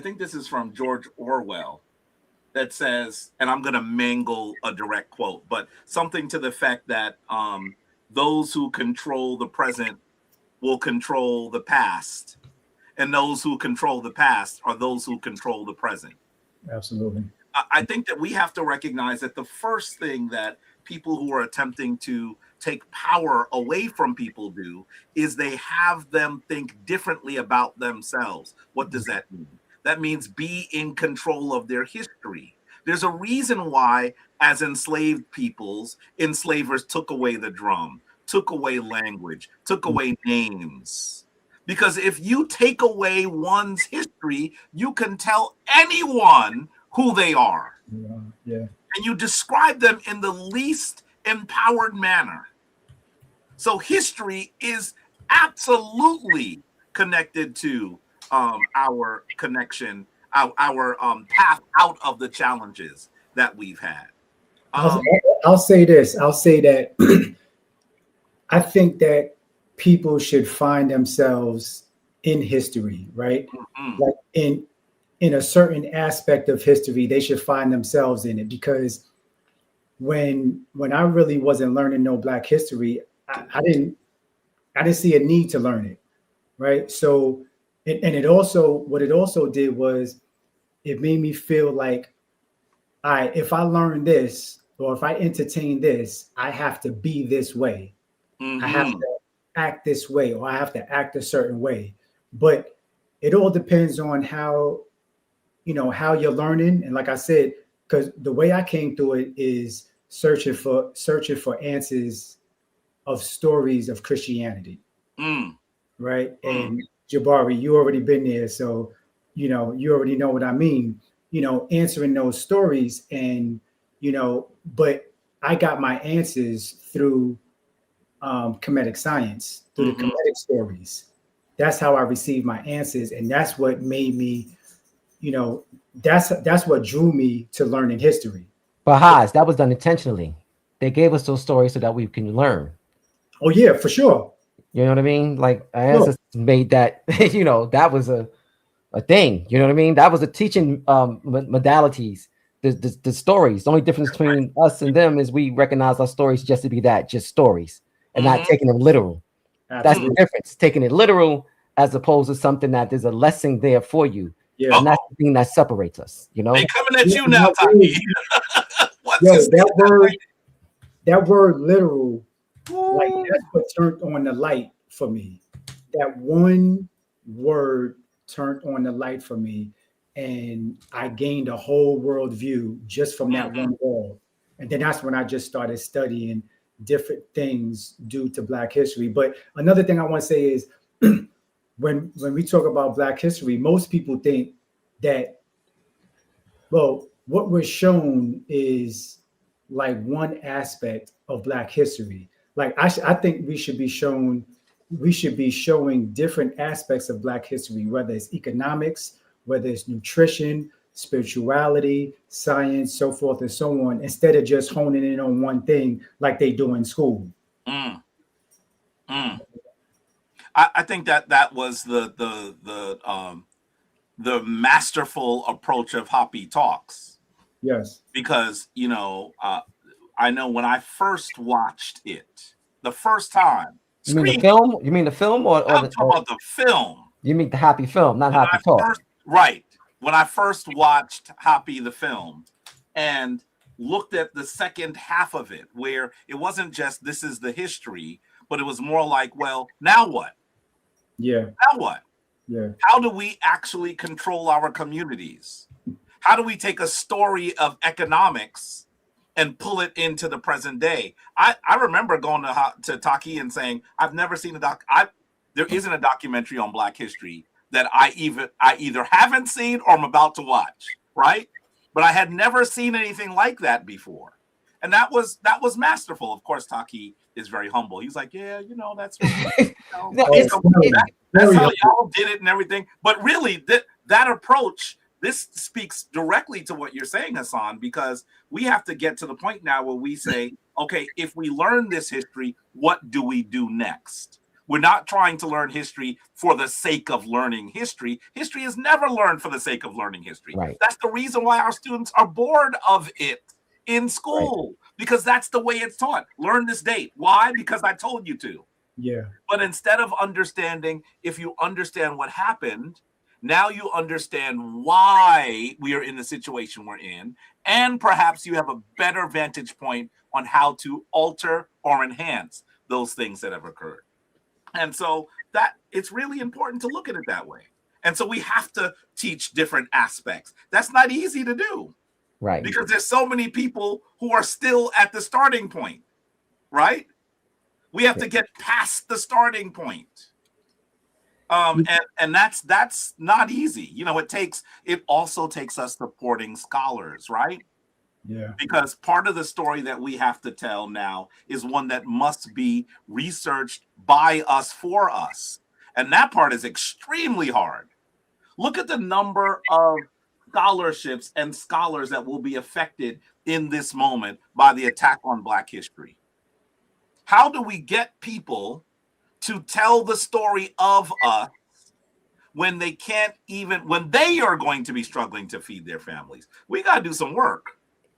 think this is from George Orwell, that says, and I'm going to mangle a direct quote, but something to the effect that those who control the present will control the past, and those who control the past are those who control the present. Absolutely. I think that we have to recognize that the first thing that people who are attempting to take power away from people do is they have them think differently about themselves. What does that mean? That means be in control of their history. There's a reason why, as enslaved peoples, enslavers took away the drum, took away language, took away names. Because if you take away one's history, you can tell anyone who they are. Yeah. And you describe them in the least empowered manner. So history is absolutely connected to our connection, our path out of the challenges that we've had. I'll say this. I'll say that I think that people should find themselves in history, right? Mm-hmm. Like in a certain aspect of history, they should find themselves in it, because when I really wasn't learning no Black history, I didn't see a need to learn it, right? So, what it also did was it made me feel like, if I learn this, or if I entertain this, I have to be this way. Mm-hmm. I have to act this way, or I have to act a certain way. But it all depends on how you're learning. And like I said, because the way I came through it is searching for answers of stories of Christianity. Right. And Jabari, you already been there. So, you already know what I mean, answering those stories. And, but I got my answers through comedic science, through the comedic stories. That's how I received my answers. And that's what made me, that's what drew me to learning history. But Haas, that was done intentionally. They gave us those stories so that we can learn. Oh yeah, for sure. You know what I mean? Like our ancestors made that, that was a thing. You know what I mean? That was a teaching modalities. The stories. The only difference between us and them is we recognize our stories just to be that, just stories, and not taking them literal. That's the difference. Taking it literal as opposed to something that there's a lesson there for you. Yeah. And that's the thing that separates us, They coming at you now, Taki. That word literal, like that's what turned on the light for me. That one word turned on the light for me, and I gained a whole world view just from that one word. And then that's when I just started studying different things due to Black history. But another thing I want to say is when we talk about Black history, most people think that, well, what we're shown is like one aspect of Black history. Like I think we should be showing different aspects of Black history, whether it's economics, whether it's nutrition, spirituality, science, so forth and so on, instead of just honing in on one thing like they do in school. I think that was the masterful approach of HAPI Talks. Yes. Because, I know when I first watched it, the first time. You mean the film? You mean the film or I'm talking about the film. You mean the HAPI film, not HAPI Talk. Right. When I first watched HAPI the film and looked at the second half of it, where it wasn't just this is the history, but it was more like, well, now what? Yeah. Now what? Yeah. How do we actually control our communities? How do we take a story of economics and pull it into the present day? I remember going to Taki and saying, I've never seen there isn't a documentary on Black history that I either haven't seen or I'm about to watch, right? But I had never seen anything like that before. And that was masterful. Of course, Taki is very humble. He's like, yeah, that's that's how y'all did it and everything. But really, that approach, this speaks directly to what you're saying, Hassan, because we have to get to the point now where we say, okay, if we learn this history, what do we do next? We're not trying to learn history for the sake of learning history. History is never learned for the sake of learning history. Right. That's the reason why our students are bored of it in school, because that's the way it's taught. Learn this date. Why? Because I told you to. Yeah. But instead of understanding, if you understand what happened, now you understand why we are in the situation we're in, and perhaps you have a better vantage point on how to alter or enhance those things that have occurred. And so that it's really important to look at it that way. And so we have to teach different aspects. That's not easy to do. Right. Because there's so many people who are still at the starting point, right? We have to get past the starting point. And that's not easy. It also takes us supporting scholars, right? Yeah. Because part of the story that we have to tell now is one that must be researched by us for us. And that part is extremely hard. Look at the number of scholarships and scholars that will be affected in this moment by the attack on Black history. How do we get people to tell the story of us when they are going to be struggling to feed their families? We got to do some work.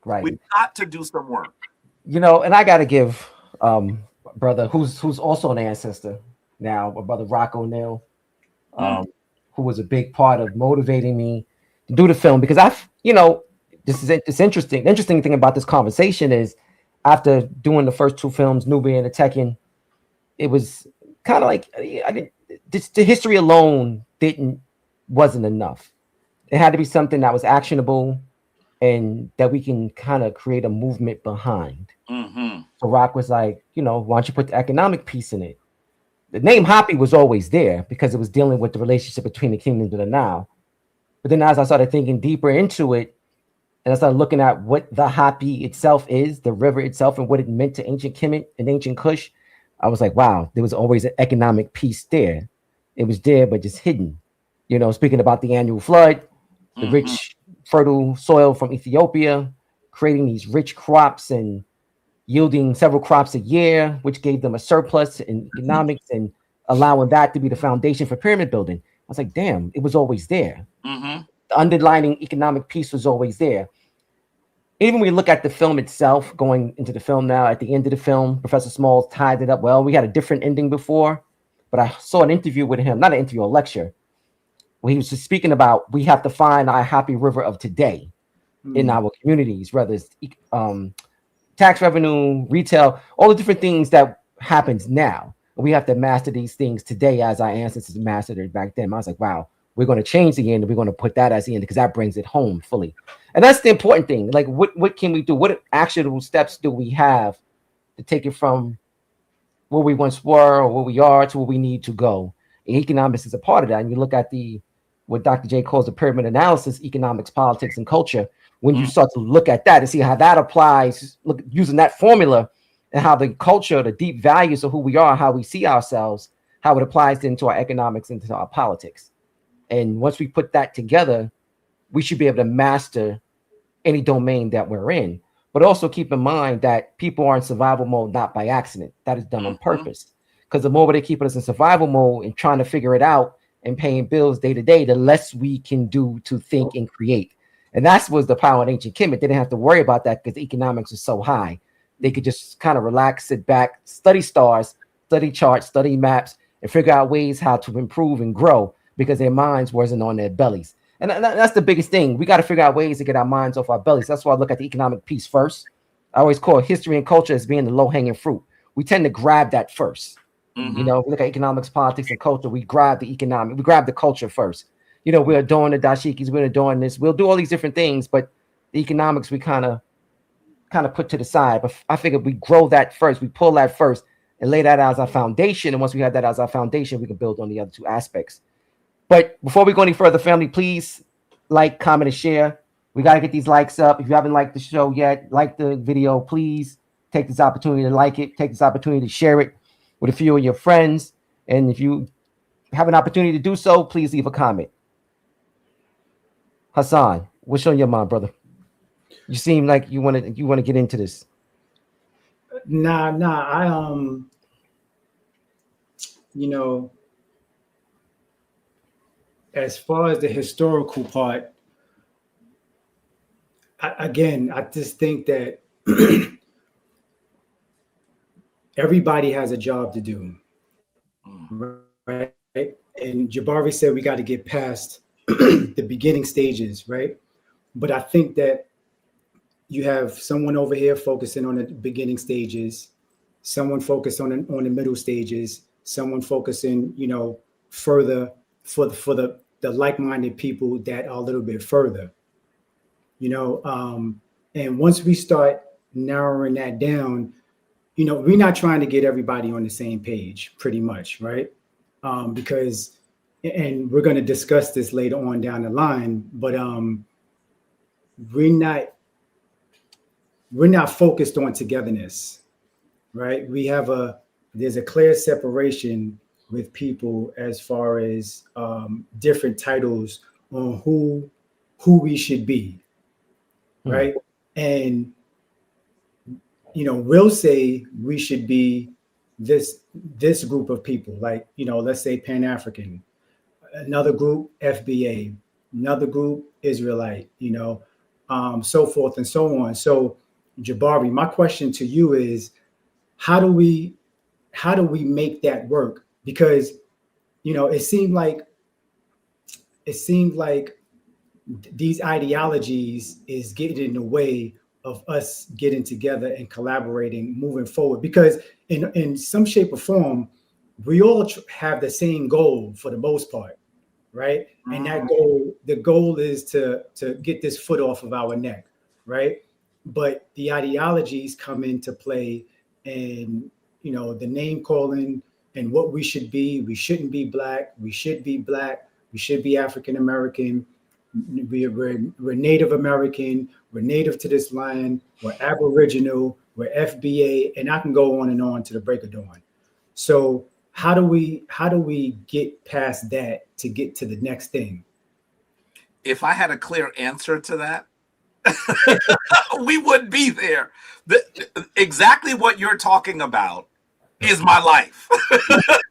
Right. We've got to do some work. And I got to give brother who's also an ancestor now, my brother Rock O'Neill, who was a big part of motivating me to do the film, because it's interesting. The interesting thing about this conversation is after doing the first two films, Nubia and the Tekken, it was kind of like the history alone wasn't enough. It had to be something that was actionable and that we can kind of create a movement behind. Mm-hmm. So Rock was like, why don't you put the economic piece in it? The name HAPI was always there because it was dealing with the relationship between the kingdoms of the Nile. But then as I started thinking deeper into it, and I started looking at what the HAPI itself is, the river itself, and what it meant to ancient Kemet and ancient Kush, I was like, wow, there was always an economic piece there. It was there, but just hidden. Speaking about the annual flood, the rich, fertile soil from Ethiopia, creating these rich crops and yielding several crops a year, which gave them a surplus in economics and allowing that to be the foundation for pyramid building. I was like, damn, it was always there. Mm-hmm. The underlining economic piece was always there. Even when we look at the film itself, going into the film now, at the end of the film, Professor Smalls tied it up well. We had a different ending before, but I saw an interview with him, not an interview, a lecture, where he was just speaking about we have to find our happy river of today in our communities, whether it's tax revenue, retail, all the different things that happens now. We have to master these things today as our ancestors mastered it back then. I was like, wow, we're going to change the end and we're going to put that as the end because that brings it home fully. And that's the important thing. Like, what can we do? What actionable steps do we have to take it from where we once were or where we are to where we need to go? And economics is a part of that. And you look at what Dr. J calls the pyramid analysis, economics, politics, and culture. When you start to look at that and see how that applies, look using that formula and how the culture, the deep values of who we are, how we see ourselves, how it applies into our economics, into our politics. And once we put that together, we should be able to master any domain that we're in. But also keep in mind that people are in survival mode, not by accident. That is done on purpose. Because the more they keep us in survival mode and trying to figure it out and paying bills day to day, the less we can do to think and create. And that was the power in ancient Kemet. They didn't have to worry about that because the economics was so high. They could just kind of relax, sit back, study stars, study charts, study maps, and figure out ways how to improve and grow because their minds wasn't on their bellies. And that's the biggest thing. We got to figure out ways to get our minds off our bellies. That's why I look at the economic piece first. I always call history and culture as being the low-hanging fruit. We tend to grab that first. You know, if we look at economics, politics, and culture, we grab the culture first. You know, we're doing the dashikis, we're doing this, we'll do all these different things, but the economics we kind of put to the side. But I figured we grow that first, we pull that first and lay that as our foundation. And once we have that as our foundation, we can build on the other two aspects. But before we go any further, family, please like, comment, and share. We got to get these likes up. If you haven't liked the show yet, like the video, please take this opportunity to like it, take this opportunity to share it with a few of your friends. And if you have an opportunity to do so, please leave a comment. Hassan, what's on your mind, brother? You seem like you want to get into this. Nah. You know, as far as the historical part, I just think that everybody has a job to do, right? And Jabari said we got to get past the beginning stages, right? But I think that you have someone over here focusing on the beginning stages, someone focused on the middle stages, someone focusing, you know, further for the like-minded people that are a little bit further, you know. And once we start narrowing that down, you know, we're not trying to get everybody on the same page, pretty much, right? Because, and we're going to discuss this later on down the line, but we're not focused on togetherness, right? There's a clear separation with people as far as different titles on who we should be, right? And, you know, we'll say we should be this group of people, like, you know, let's say Pan-African, another group FBA, another group Israelite, you know, so forth and so on. So Jabari, my question to you is, how do we make that work? Because, you know, it seemed like these ideologies is getting in the way of us getting together and collaborating, moving forward. Because in some shape or form, we all have the same goal for the most part, right? And the goal is to get this foot off of our neck, right? But the ideologies come into play, and, you know, the name calling and what we should be. We shouldn't be black. We should be black. We should be African American. We're Native American. We're native to this land. We're Aboriginal. We're FBA, and I can go on and on to the break of dawn. So how do we get past that to get to the next thing? If I had a clear answer to that, we would be there. Exactly what you're talking about is my life.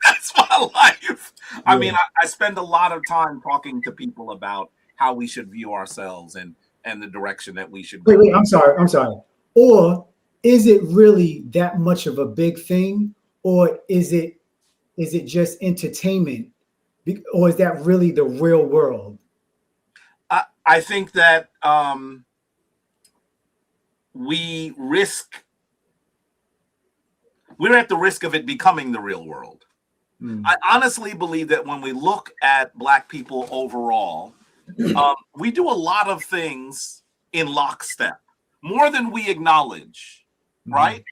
That's my life. I mean, I spend a lot of time talking to people about how we should view ourselves and the direction that we should go. Wait, I'm sorry. Or is it really that much of a big thing? Or is it just entertainment? Or is that really the real world? I think that we're at the risk of it becoming the real world. I honestly believe that when we look at Black people overall, we do a lot of things in lockstep, more than we acknowledge, right?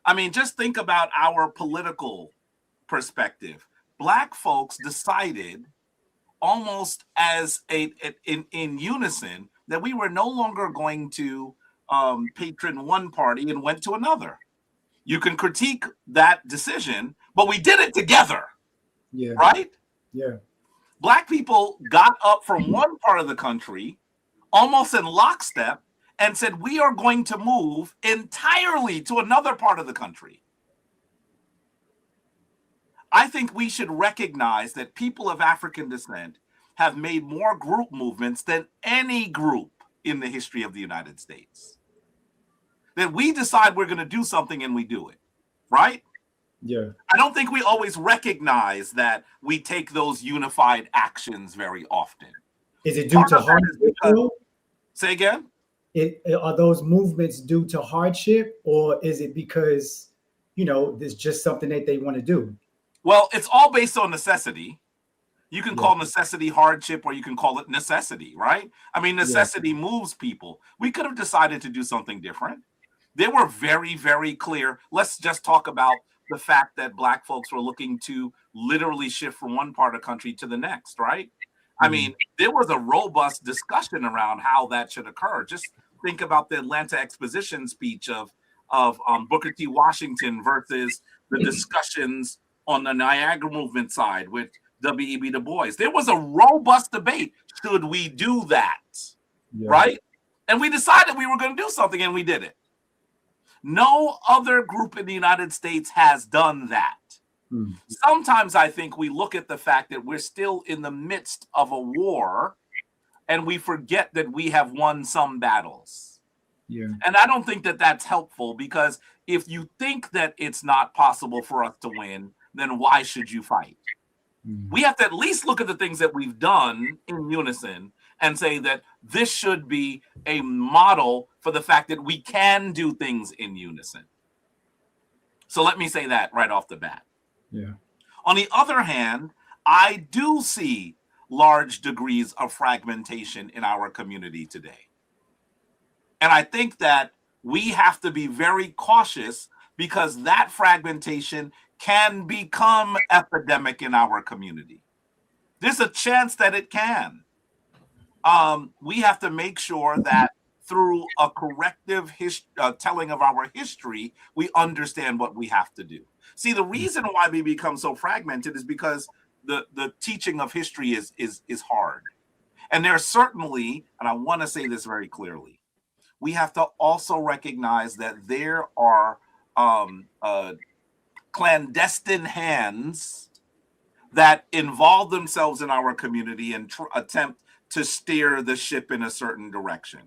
I mean, just think about our political perspective. Black folks decided almost as in unison that we were no longer going to patron one party and went to another. You can critique that decision, but we did it together. Yeah. Right? Yeah. Black people got up from one part of the country almost in lockstep and said, we are going to move entirely to another part of the country. I think we should recognize that people of African descent have made more group movements than any group in the history of the United States. That we decide we're going to do something and we do it, right? Yeah. I don't think we always recognize that we take those unified actions very often. Is it due to hardship? Say again? Are those movements due to hardship, or is it because, you know, there's just something that they want to do? Well, it's all based on necessity. You can call necessity hardship, or you can call it necessity, right? I mean, necessity moves people. We could have decided to do something different. They were very, very clear. Let's just talk about the fact that Black folks were looking to literally shift from one part of the country to the next, right? I mean, there was a robust discussion around how that should occur. Just think about the Atlanta Exposition speech of Booker T. Washington versus the discussions on the Niagara Movement side with W.E.B. Du Bois. There was a robust debate. Should we do that? Right? And we decided we were going to do something, and we did it. No other group in the United States has done that. Sometimes I think we look at the fact that we're still in the midst of a war, and we forget that we have won some battles. And I don't think that that's helpful, because if you think that it's not possible for us to win, then why should you fight? We have to at least look at the things that we've done in unison and say that this should be a model for the fact that we can do things in unison. So let me say that right off the bat. On the other hand, I do see large degrees of fragmentation in our community today. And I think that we have to be very cautious, because that fragmentation can become epidemic in our community. There's a chance that it can. We have to make sure that through a corrective telling of our history, we understand what we have to do. See, the reason why we become so fragmented is because the teaching of history is hard. And there's certainly, and I want to say this very clearly, we have to also recognize that there are clandestine hands that involve themselves in our community and attempt to steer the ship in a certain direction.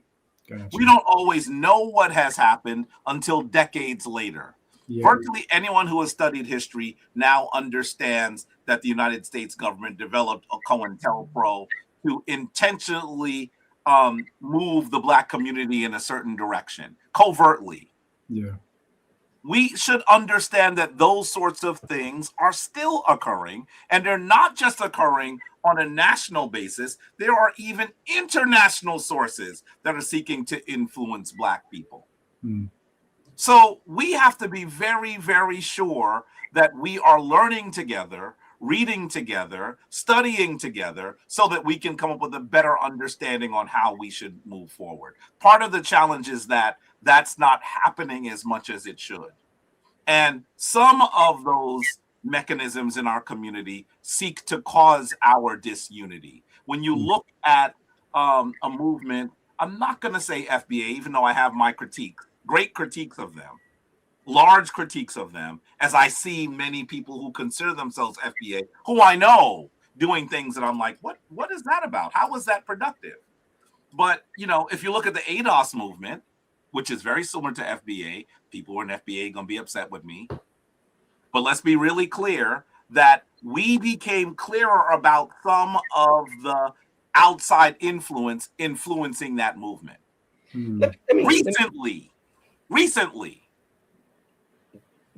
We don't always know what has happened until decades later. Virtually anyone who has studied history now understands that the United States government developed a COINTELPRO to intentionally move the Black community in a certain direction, covertly. We should understand that those sorts of things are still occurring, and they're not just occurring on a national basis. There are even international sources that are seeking to influence Black people. So we have to be very, very sure that we are learning together, reading together, studying together, so that we can come up with a better understanding on how we should move forward. Part of the challenge is that that's not happening as much as it should. And some of those mechanisms in our community seek to cause our disunity. When you look at a movement, I'm not going to say FBA, even though I have my critiques, great critiques of them, large critiques of them, as I see many people who consider themselves FBA, who I know doing things that I'm like, what is that about? How is that productive? But, you know, if you look at the ADOS movement, which is very similar to FBA, people who are in FBA going to be upset with me. But let's be really clear that we became clearer about some of the outside influencing that movement. Recently.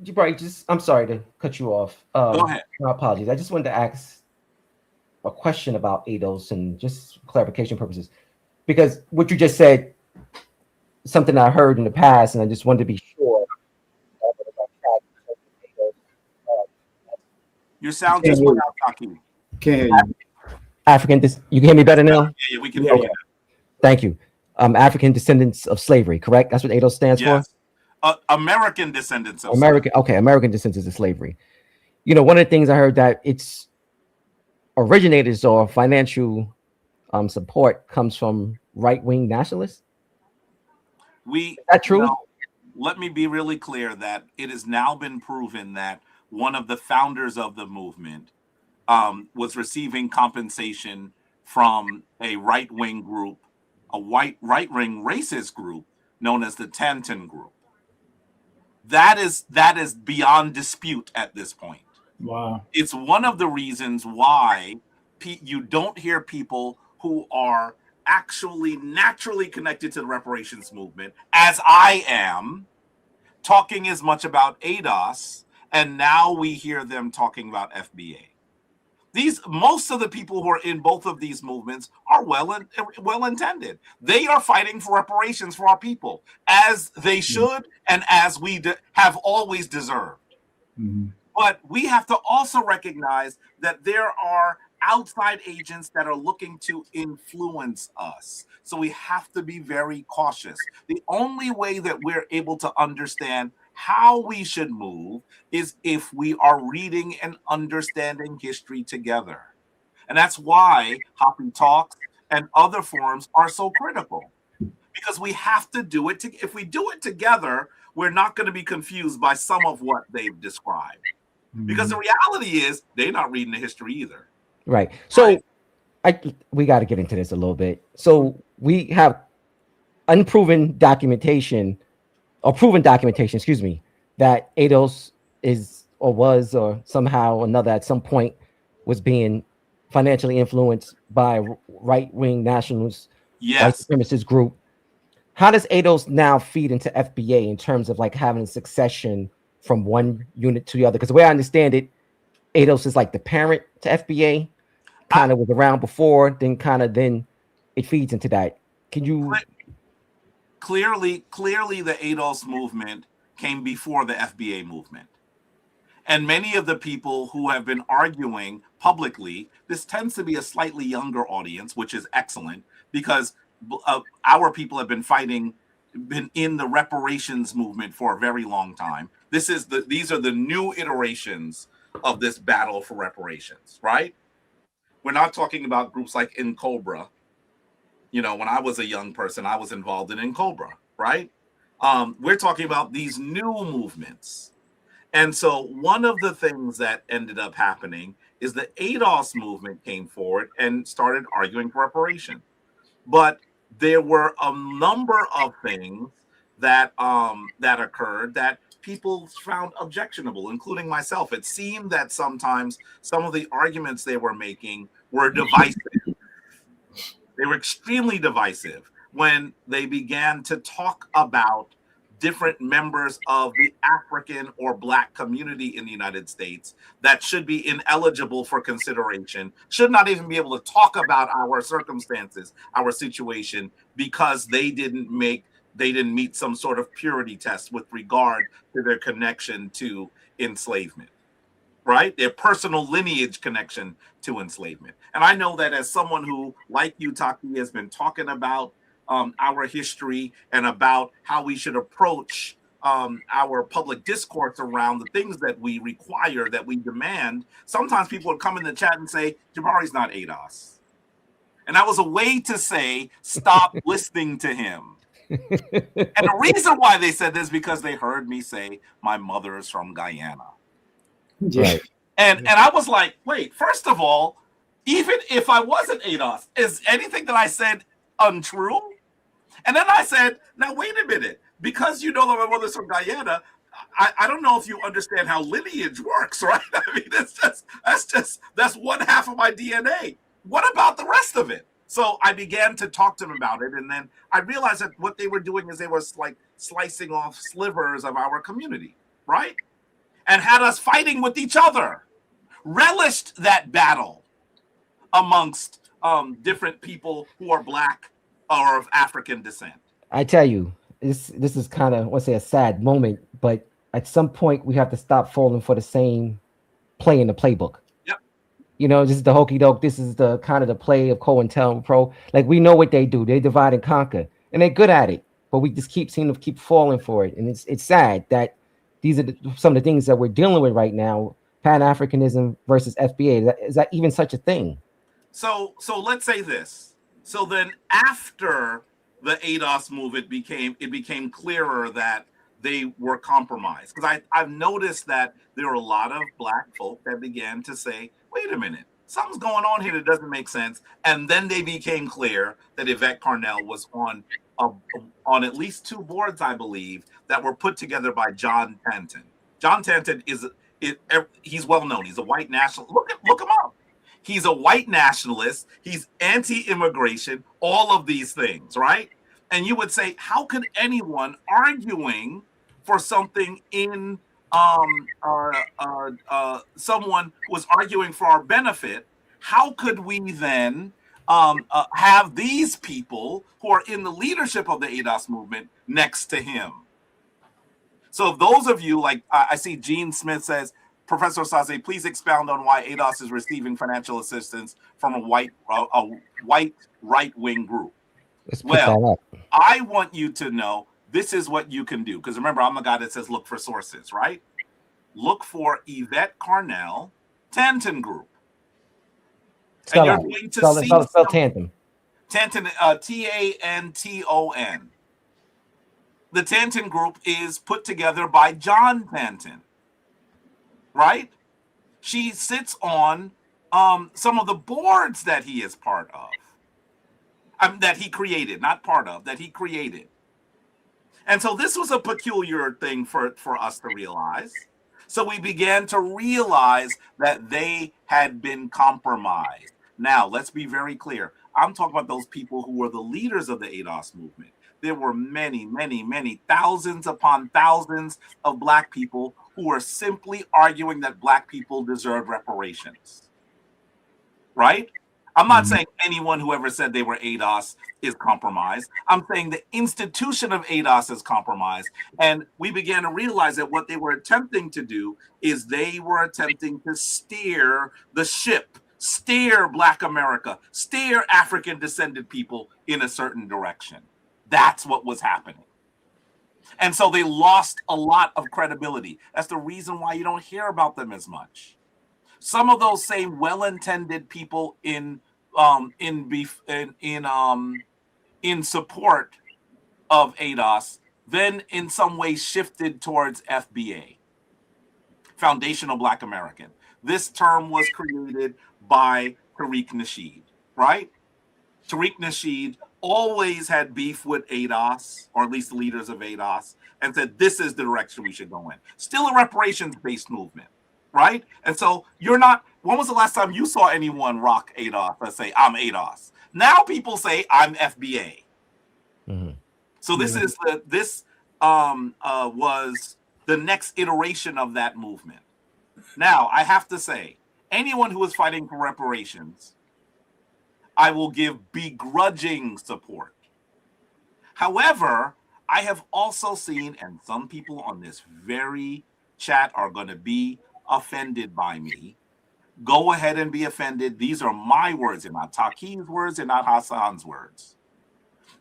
Jabari, I'm sorry to cut you off. Go ahead. My apologies. I just wanted to ask a question about ADOS, and just clarification purposes, because what you just said, something I heard in the past, and I just wanted to be sure. Your sound just went out, Taki. Can you can hear me better now? Yeah, we can hear you. Thank you. African descendants of slavery, correct? That's what ADOS stands for? American descendants of American, okay, American descendants of slavery. You know, one of the things I heard that its originators or financial support comes from right-wing nationalists. Is that true? Let me be really clear that it has now been proven that one of the founders of the movement was receiving compensation from a right-wing group, a right-wing racist group known as the Tantan Group. That is beyond dispute at this point. Wow. It's one of the reasons why you don't hear people who are actually naturally connected to the reparations movement, as I am, talking as much about ADOS And now we hear them talking about FBA. Most of the people who are in both of these movements are well intended. They are fighting for reparations for our people, as they should and as we have always deserved. Mm-hmm. But we have to also recognize that there are outside agents that are looking to influence us. So we have to be very cautious. The only way that we're able to understand how we should move is if we are reading and understanding history together. And that's why HAPI Talks and other forums are so critical, because we have to do it. If we do it together, we're not going to be confused by some of what they've described. Because the reality is they're not reading the history either. Right. So we got to get into this a little bit. So we have unproven documentation, or proven documentation, excuse me, that ADOS is or was or somehow or another at some point was being financially influenced by a right-wing nationalist, white supremacist group. How does ADOS now feed into FBA in terms of like having succession from one unit to the other? Because the way I understand it, ADOS is like the parent to FBA, kind of was around before, then it feeds into that. Can you clearly the ADOS movement came before the FBA movement. And many of the people who have been arguing publicly, this tends to be a slightly younger audience, which is excellent, because our people have been in the reparations movement for a very long time. These are the new iterations of this battle for reparations, right? We're not talking about groups like NCOBRA. You know, when I was a young person, I was involved in NCOBRA, right? We're talking about these new movements. And so one of the things that ended up happening is the ADOS movement came forward and started arguing for reparation. But there were a number of things that occurred that people found objectionable, including myself. It seemed that sometimes some of the arguments they were making were divisive. They were extremely divisive when they began to talk about different members of the African or Black community in the United States that should be ineligible for consideration, should not even be able to talk about our circumstances, our situation, because they didn't meet some sort of purity test with regard to their connection to enslavement, right? Their personal lineage connection to enslavement. And I know that as someone who, like you, Taki, has been talking about our history and about how we should approach our public discourse around the things that we require, that we demand, sometimes people would come in the chat and say, Jabari's not ADOS. And that was a way to say, stop listening to him. And the reason why they said this is because they heard me say, my mother is from Guyana. Right. And I was like, wait, first of all, even if I wasn't ADOS, is anything that I said untrue? And then I said, now wait a minute, because you know that my mother's from Guyana, I don't know if you understand how lineage works, right? I mean, that's one half of my DNA. What about the rest of it? So I began to talk to them about it, and then I realized that what they were doing is they were like slicing off slivers of our community, right? And had us fighting with each other, relished that battle amongst different people who are Black or of African descent. I tell you, this is kind of, let's say, a sad moment, but at some point we have to stop falling for the same play in the playbook. Yep. You know, this is the hokey doke. This is the kind of the play of COINTELPRO. Like, we know what they do. They divide and conquer, and they're good at it. But we just seem to keep falling for it, and it's sad that these are some of the things that we're dealing with right now. Pan-Africanism versus FBA. Is that even such a thing? So let's say this. So then after the ADOS movement became clearer that they were compromised. Because I've noticed that there are a lot of Black folk that began to say, wait a minute, something's going on here that doesn't make sense. And then they became clear that Yvette Carnell was on at least 2 boards, I believe, that were put together by John Tanton. John Tanton he's well known. He's a white nationalist. Look him up. He's a white nationalist. He's anti-immigration, all of these things, right? And you would say, how could anyone arguing for something in someone was arguing for our benefit, how could we then have these people who are in the leadership of the ADOS movement next to him? So if those of you, like I see Gene Smith says, Professor Osaze, please expound on why ADOS is receiving financial assistance from a white right-wing group. Let's put that up. I want you to know this is what you can do. Because remember, I'm the guy that says look for sources, right? Look for Yvette Carnell, Tanton Group. Spell and out. you're going to Spell Tanton. Tanton, Tanton. The Tanton Group is put together by John Tanton, right? She sits on some of the boards that he is part of. That he created, not part of, that he created. And so this was a peculiar thing for us to realize. So we began to realize that they had been compromised. Now, let's be very clear. I'm talking about those people who were the leaders of the ADOS movement. There were many, many, many thousands upon thousands of Black people who were simply arguing that Black people deserved reparations. Right? I'm not saying anyone who ever said they were ADOS is compromised. I'm saying the institution of ADOS is compromised. And we began to realize that what they were attempting to do is they were attempting to steer the ship, steer Black America, steer African descended people in a certain direction. That's what was happening. And so they lost a lot of credibility. That's the reason why you don't hear about them as much. Some of those same well-intended people in support of ADOS then in some way shifted towards FBA, Foundational Black American. This term was created by Tariq Nasheed, right? Tariq Nasheed always had beef with ADOS, or at least the leaders of ADOS, and said this is the direction we should go in. Still a reparations-based movement. Right? And so you're not, when was the last time you saw anyone rock ADOS and say, I'm ADOS? Now people say, I'm FBA. Mm-hmm. So this is was the next iteration of that movement. Now, I have to say, anyone who is fighting for reparations, I will give begrudging support. However, I have also seen, and some people on this very chat are going to be offended by me. Go ahead and be offended. These are my words, and not Taki's words, and not Hassan's words.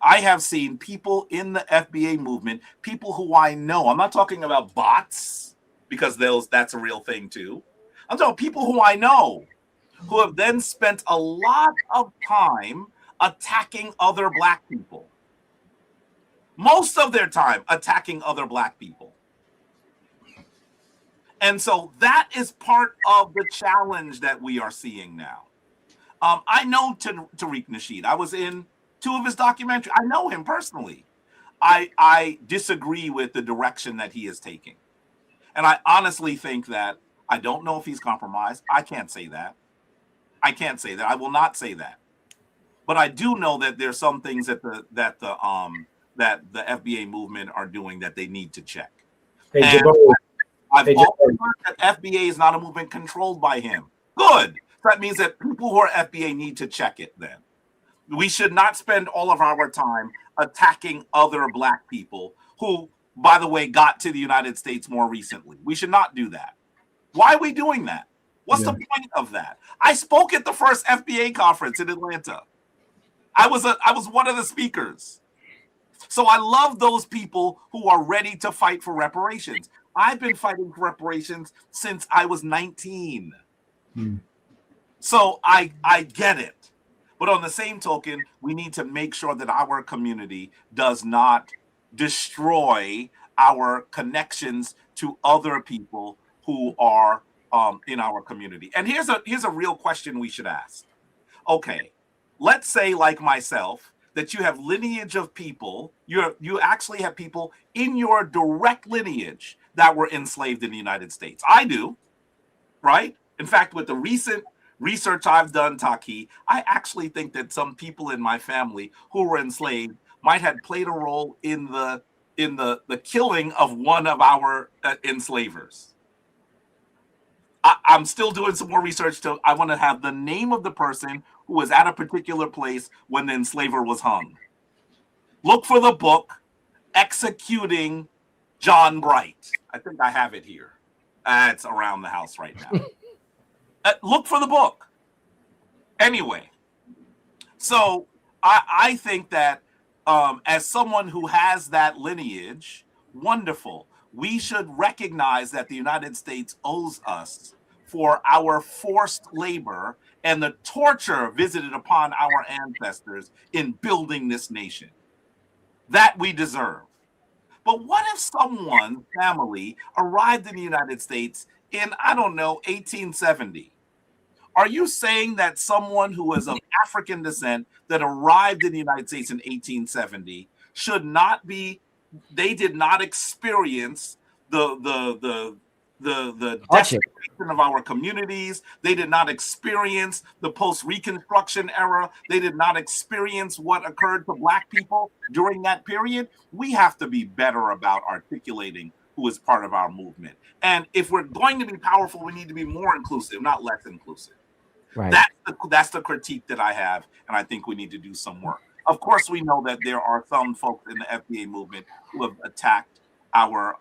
I have seen people in the FBA movement, people who I know. I'm not talking about bots, because that's a real thing too. I'm talking about people who I know, who have then spent a lot of time attacking other Black people. Most of their time attacking other Black people. And so that is part of the challenge that we are seeing now. I know Tariq Nasheed. I was in 2 of his documentaries. I know him personally. I disagree with the direction that he is taking. And I honestly think that I don't know if he's compromised. I can't say that. I will not say that. But I do know that there's some things that the FBA movement are doing that they need to check. Hey, Jabari. I've also heard that FBA is not a movement controlled by him. Good. That means that people who are FBA need to check it then. We should not spend all of our time attacking other Black people who, by the way, got to the United States more recently. We should not do that. Why are we doing that? What's the point of that? I spoke at the first FBA conference in Atlanta. I was one of the speakers. So I love those people who are ready to fight for reparations. I've been fighting for reparations since I was 19. So I get it. But on the same token, we need to make sure that our community does not destroy our connections to other people who are in our community. And here's a real question we should ask. Okay, let's say, like myself, that you have lineage of people, you actually have people in your direct lineage that were enslaved in the United States. I do, right? In fact, with the recent research I've done, Taki, I actually think that some people in my family who were enslaved might have played a role in the the killing of one of our enslavers. I'm still doing some more research. I want to have the name of the person who was at a particular place when the enslaver was hung. Look for the book, Executing John Bright. I think I have it here. It's around the house right now. Look for the book. Anyway, so I think that as someone who has that lineage, wonderful. We should recognize that the United States owes us for our forced labor and the torture visited upon our ancestors in building this nation. That we deserve. But what if someone's family arrived in the United States in, I don't know, 1870? Are you saying that someone who is of African descent that arrived in the United States in 1870 should not be, they did not experience the desecration of our communities. They did not experience the post-Reconstruction era. They did not experience what occurred to Black people during that period. We have to be better about articulating who is part of our movement. And if we're going to be powerful, we need to be more inclusive, not less inclusive. Right. That's the critique that I have, and I think we need to do some work. Of course, we know that there are some folks in the FBA movement who have attacked our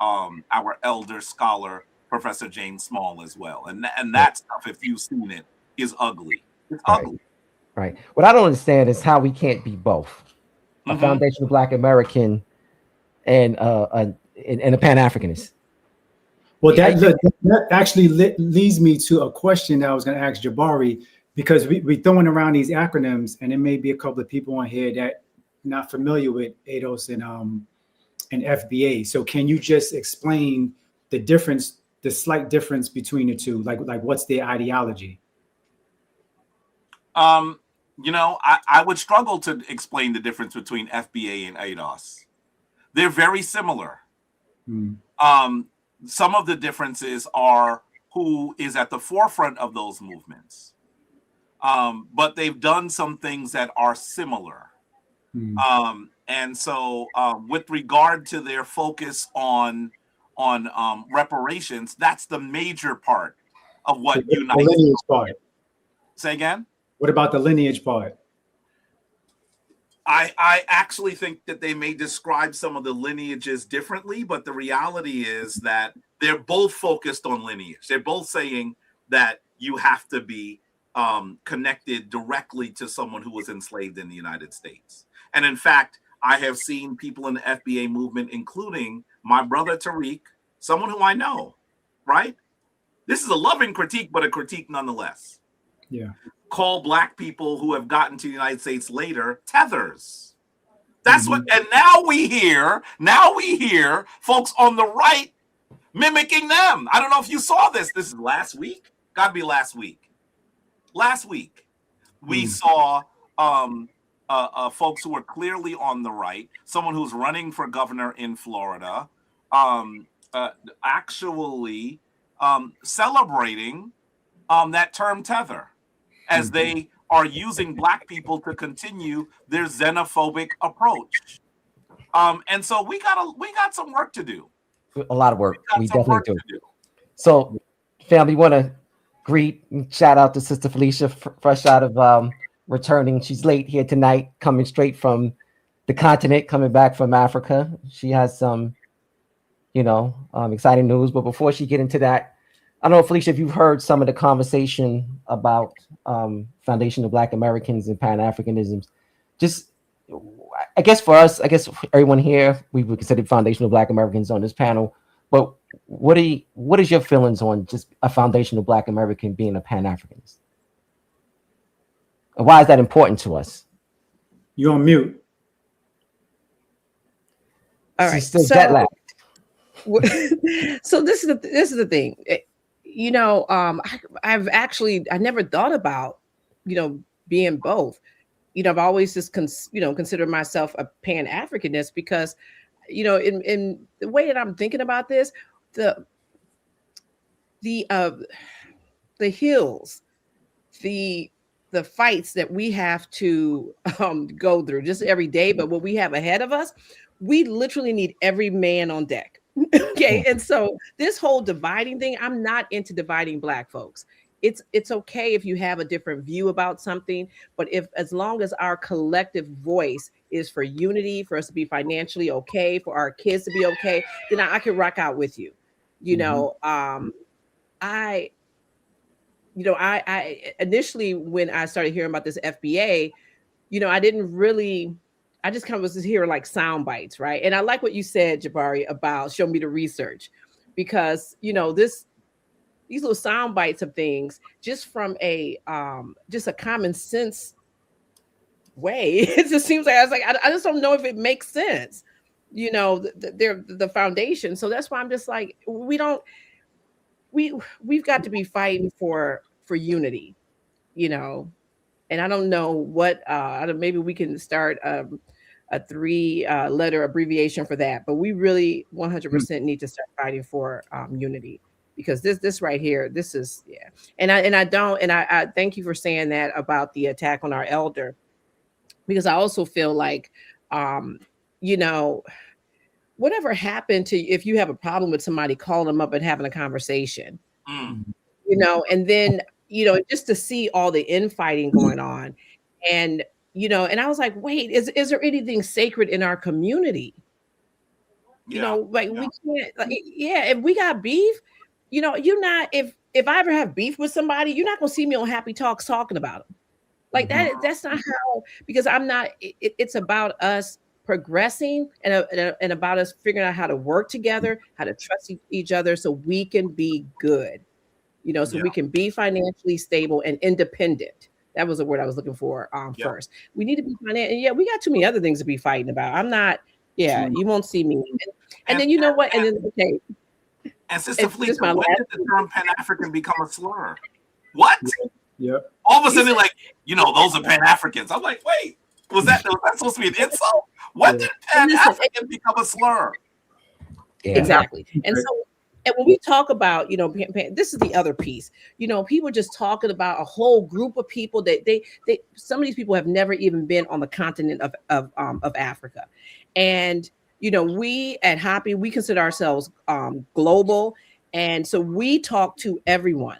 elder scholar, Professor James Small, as well. And that stuff, if you've seen it, is ugly. It's ugly. Right. What I don't understand is how we can't be both a foundational Black American and a Pan-Africanist. Well, that actually leads me to a question that I was going to ask Jabari, because we're throwing around these acronyms, and there may be a couple of people on here that are not familiar with ADOS and FBA. So can you just explain the difference, the slight difference between the two? Like what's their ideology? I would struggle to explain the difference between FBA and ADOS. They're very similar. Some of the differences are who is at the forefront of those movements. But they've done some things that are similar. And so with regard to their focus on reparations, that's the major part of what unites. The lineage part. Say again? What about the lineage part? I actually think that they may describe some of the lineages differently, but the reality is that they're both focused on lineage. They're both saying that you have to be connected directly to someone who was enslaved in the United States. And in fact, I have seen people in the FBA movement, including my brother Tariq, someone who I know, right? This is a loving critique, but a critique nonetheless. Yeah. Call Black people who have gotten to the United States later tethers. That's what, and now we hear folks on the right mimicking them. I don't know if you saw this. This is last week. Gotta be last week. Last week, we saw folks who were clearly on the right, someone who's running for governor in Florida, actually celebrating that term tether, as they are using Black people to continue their xenophobic approach. And so we got some work to do. A lot of work. We definitely do. So, family, want to greet and shout out to Sister Felicia, fresh out of returning. She's late here tonight, coming straight from the continent, coming back from Africa. She has some, exciting news. But before she get into that, I don't know, Felicia, if you've heard some of the conversation about foundational Black Americans and Pan-Africanism. Just, I guess for us, everyone here, we would consider foundational Black Americans on this panel. But what is your feelings on just a foundational Black American being a Pan-Africanist? And why is that important to us? You're on mute. All right. So this is the thing. I never thought about, being both. I've always just considered myself a Pan-Africanist because, in the way that I'm thinking about this, the hills, the fights that we have to go through just every day, but what we have ahead of us, we literally need every man on deck. Okay. And so this whole dividing thing, I'm not into dividing Black folks. It's okay if you have a different view about something, but as long as our collective voice is for unity, for us to be financially okay, for our kids to be okay, then I can rock out with you. You know, I initially, when I started hearing about this FBA, you know, I just kind of was just hearing like sound bites, right? And I like what you said, Jabari, about show me the research, because, you know, these little sound bites of things, just from a common sense way, it just seems like I just don't know if it makes sense. You know, they're the foundation. So that's why I'm just like, we've got to be fighting for unity, you know. And I don't know what maybe we can start a 3-letter abbreviation for that, but we really 100% need to start fighting for unity, because this right here, this is, yeah. And I thank you for saying that about the attack on our elder, because I also feel like, you know, whatever happened to, if you have a problem with somebody, calling them up and having a conversation, you know, and then, you know, just to see all the infighting going on, and, you know, and I was like, wait, is there anything sacred in our community? You know, like we can't, like, if we got beef, you know, you're not, if I ever have beef with somebody, you're not gonna see me on HAPI Talks talking about them. Like that's not how, because I'm not, it's about us progressing and about us figuring out how to work together, how to trust each other, so we can be good, you know, so we can be financially stable and independent. That was the word I was looking for first. We need to be financial. Yeah, we got too many other things to be fighting about. I'm not, you won't see me. And then, you know what? And then, okay. And Sister Felicia, when did the term Pan-African become a slur? What? Yep. All of a sudden, like, you know, those are Pan-Africans. I'm like, wait, was that supposed to be an insult? When did Pan-African become a slur? Yeah. Exactly. And so, and when we talk about, you know, this is the other piece, you know, people just talking about a whole group of people that they some of these people have never even been on the continent of Africa. And, you know, we at HAPI, we consider ourselves global. And so we talk to everyone.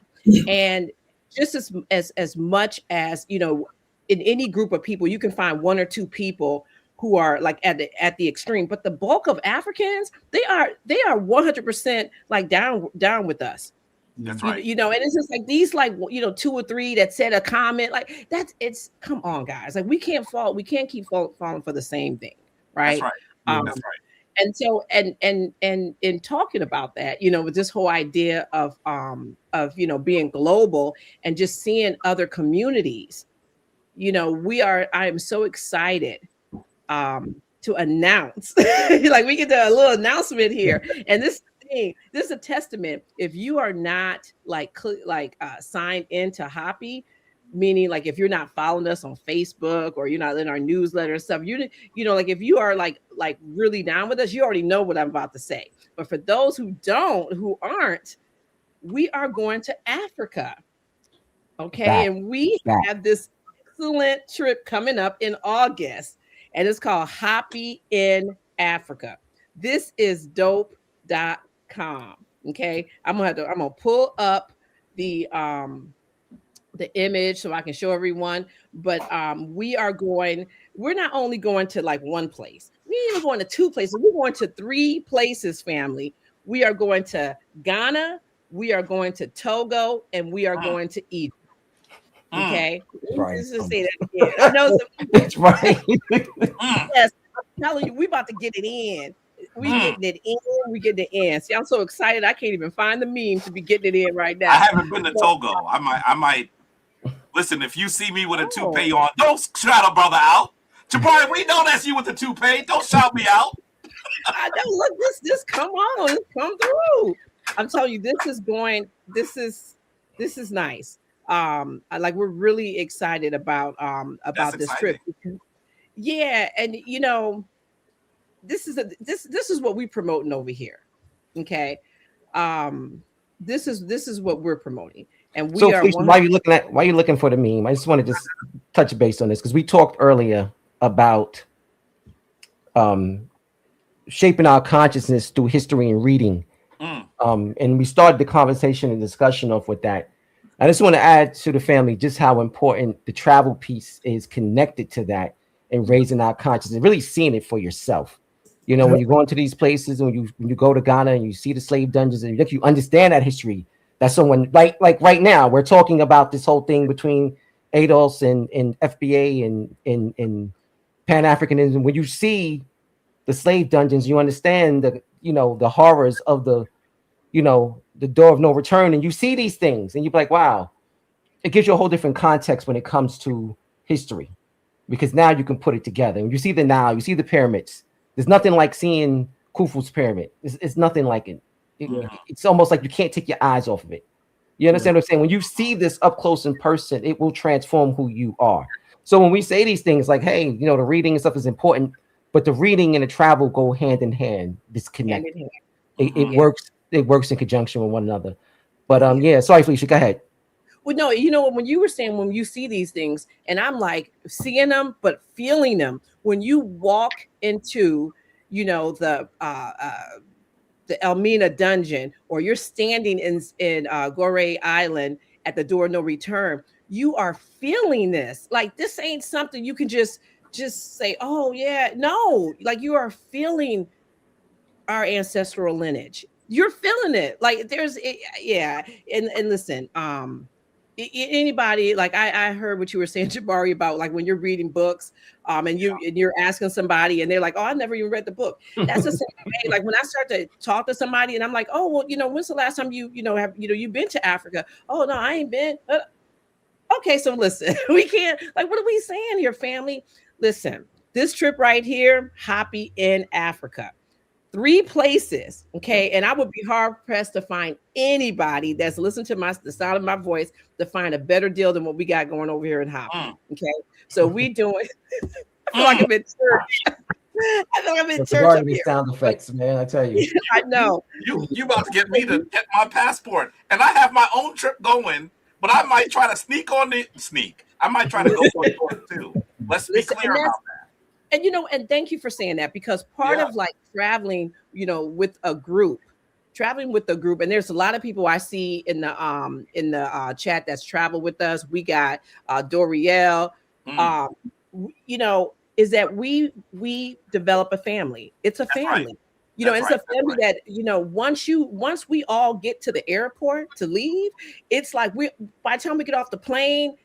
And just as much as, you know, in any group of people, you can find one or two people who are like at the extreme, but the bulk of Africans, they are 100% like down with us. That's right. You know, and it's just like these, like, you know, 2 or 3 that said a comment, like it's come on, guys, like we can't keep falling for the same thing, right? That's right. That's right. And so, and in talking about that, you know, with this whole idea of you know, being global and just seeing other communities, you know, I am so excited to announce, like we get a little announcement here, and this is a testament. If you are not signed into HAPI, meaning like if you're not following us on Facebook or you're not in our newsletter and stuff, you know, like if you are like really down with us, you already know what I'm about to say. But for those who aren't, we are going to Africa. Okay. And we have this excellent trip coming up in August, and it's called HAPI in Africa. This is dope.com. Okay. I'm gonna pull up the image so I can show everyone. But we're not only going to like one place, we're even going to 2 places. We're going to 3 places, family. We are going to Ghana, we are going to Togo, and we are going to Egypt. Okay. Right. Let's just say that again. I know that's right. Yes, I'm telling you, we about to get it in. We getting it in. See, I'm so excited. I can't even find the meme to be getting it in right now. I haven't been to Togo. I might listen. If you see me with a toupee on, don't shout a brother out. Jabari, we know that's you with the toupee. Don't shout me out. I know. Look, this come on, come through. I'm telling you, this is nice. We're really excited about this trip. Yeah, and you know, this is what we're promoting over here. Okay. This is what we're promoting. And we are Felicia, while you're looking for the meme, I just want to just touch base on this, because we talked earlier about shaping our consciousness through history and reading. And we started the conversation and discussion off with that. I just want to add to the family just how important the travel piece is connected to that and raising our consciousness, really seeing it for yourself. You know, when you go into these places, when you go to Ghana and you see the slave dungeons and you understand that history, that someone like right now, we're talking about this whole thing between ADOS and FBA and Pan-Africanism. When you see the slave dungeons, you understand the horrors of the door of no return, and you see these things and you're like, wow, it gives you a whole different context when it comes to history, because now you can put it together. When you see the Nile, you see the pyramids. There's nothing like seeing Khufu's pyramid. It's nothing like it. It's almost like you can't take your eyes off of it. You understand what I'm saying? When you see this up close in person, it will transform who you are. So when we say these things like, hey, the reading and stuff is important, but the reading and the travel go hand in hand, disconnected. It works. It works in conjunction with one another. But sorry, Felicia, go ahead. Well, no, when you were saying when you see these things, and I'm like seeing them, but feeling them. When you walk into, the Elmina dungeon, or you're standing in Goree Island at the door of no return, you are feeling this. Like, this ain't something you can just say, oh yeah, no. Like, you are feeling our ancestral lineage. You're feeling it. Like, and listen, anybody, like I heard what you were saying, Jabari, about like when you're reading books, and you're asking somebody and they're like, oh, I never even read the book. That's the same way. Like, when I start to talk to somebody and I'm like, oh, well, when's the last time you've been to Africa? Oh no, I ain't been. Okay, so listen, we can't, like, what are we saying here, family? Listen, this trip right here, HAPI in Africa. 3 places, okay, and I would be hard pressed to find anybody that's listened to the sound of my voice to find a better deal than what we got going over here in HAPI. Okay, so we doing. I feel like I'm in church. I feel like I'm in church up here. Sound effects, man. I tell you. I know. You about to get me to get my passport, and I have my own trip going, but I might try to I might try to go for it too. Let's be clear about that. And and thank you for saying that, because part of like traveling, with a group, and there's a lot of people I see in the chat that's traveled with us. We got Doriel, is that we develop a family. It's a family. Right. It's a family that, once we all get to the airport to leave, it's like by the time we get off the plane,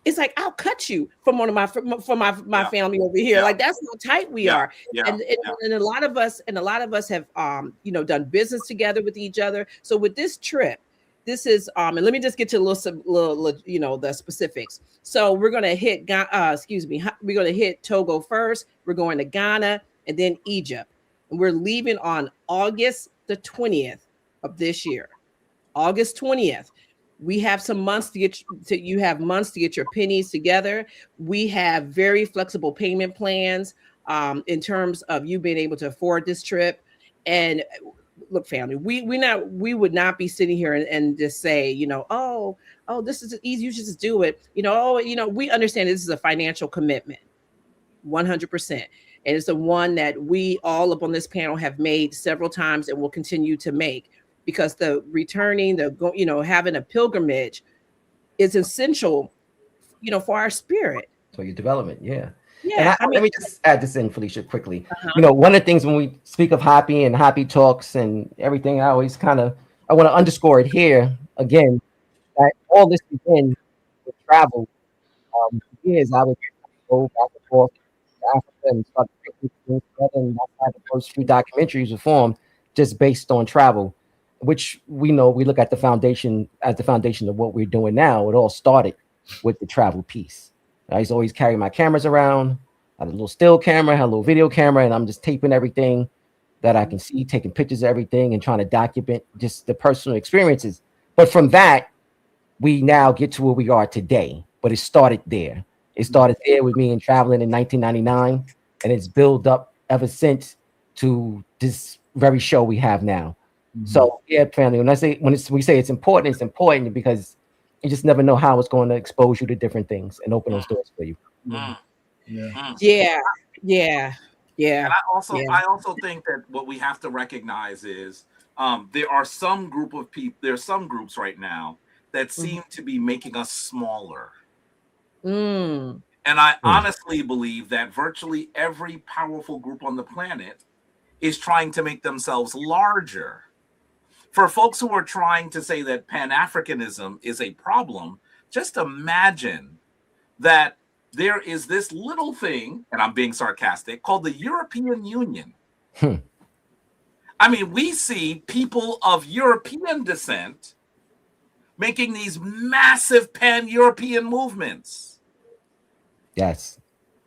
it's like, I'll cut you from one of my family over here. Yeah. Like, that's how tight we are. Yeah. And a lot of us have done business together with each other. So with this trip, this is and let me just get to a little the specifics. So we're gonna hit we're gonna hit Togo first. We're going to Ghana and then Egypt. And we're leaving on August the 20th of this year. August 20th. We have some months to get your pennies together. We have very flexible payment plans in terms of you being able to afford this trip. And look, family, we would not be sitting here and just say, oh, this is easy, you should just do it. We understand this is a financial commitment, 100%. And it's the one that we all up on this panel have made several times and will continue to make. Because the returning, having a pilgrimage is essential, for our spirit. For your development, yeah. Yeah. And let me just add this in, Felicia, quickly. One of the things when we speak of HAPI and HAPI Talks and everything, I want to underscore it here again, that all this began with travel. For years, I would go back and forth to Africa and start picking things together, and that's how the first few documentaries were formed, just based on travel. Which we look at the foundation as the foundation of what we're doing now. It all started with the travel piece. I used to always carry my cameras around. I had a little still camera, had a little video camera, and I'm just taping everything that I can see, taking pictures of everything and trying to document just the personal experiences. But from that, we now get to where we are today. But it started there. It started there with me and traveling in 1999, and it's built up ever since to this very show we have now. So yeah, family. When we say it's important because you just never know how it's going to expose you to different things and open those doors for you. Yeah. Yeah. And Yeah. I also think that what we have to recognize is there are some group of people, there are some groups right now that seem to be making us smaller. Mm. And I honestly believe that virtually every powerful group on the planet is trying to make themselves larger. For folks who are trying to say that Pan-Africanism is a problem, just imagine that there is this little thing, and I'm being sarcastic, called the European Union. I mean, we see people of European descent making these massive pan-European movements. Yes.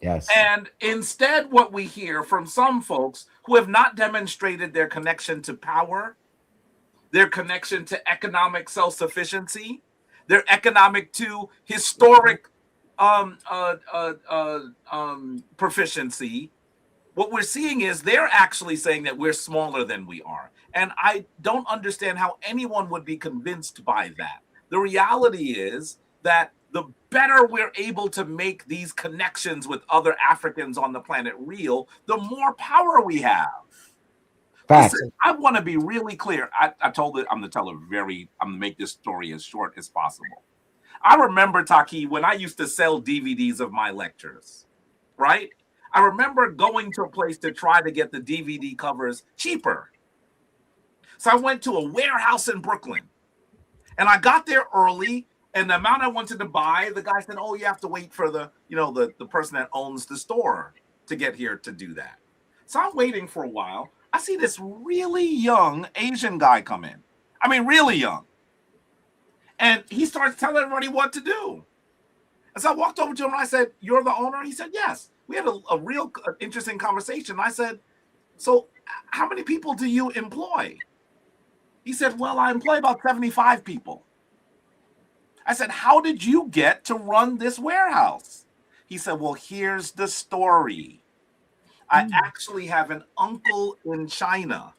Yes. And instead, what we hear from some folks who have not demonstrated their connection to power, their connection to economic self-sufficiency, their economic to historic proficiency, what we're seeing is they're actually saying that we're smaller than we are. And I don't understand how anyone would be convinced by that. The reality is that the better we're able to make these connections with other Africans on the planet real, the more power we have. Facts. Listen, I want to be really clear. I told it, I'm going to make this story as short as possible. I remember, Taki, when I used to sell DVDs of my lectures, right? I remember going to a place to try to get the DVD covers cheaper. So I went to a warehouse in Brooklyn, and I got there early, and the amount I wanted to buy, the guy said, oh, you have to wait for the person that owns the store to get here to do that. So I'm waiting for a while. I see this really young Asian guy come in. I mean, really young. And he starts telling everybody what to do. And so I walked over to him and I said, you're the owner? He said, yes. We had a real interesting conversation. I said, so how many people do you employ? He said, well, I employ about 75 people. I said, how did you get to run this warehouse? He said, well, here's the story. I actually have an uncle in China.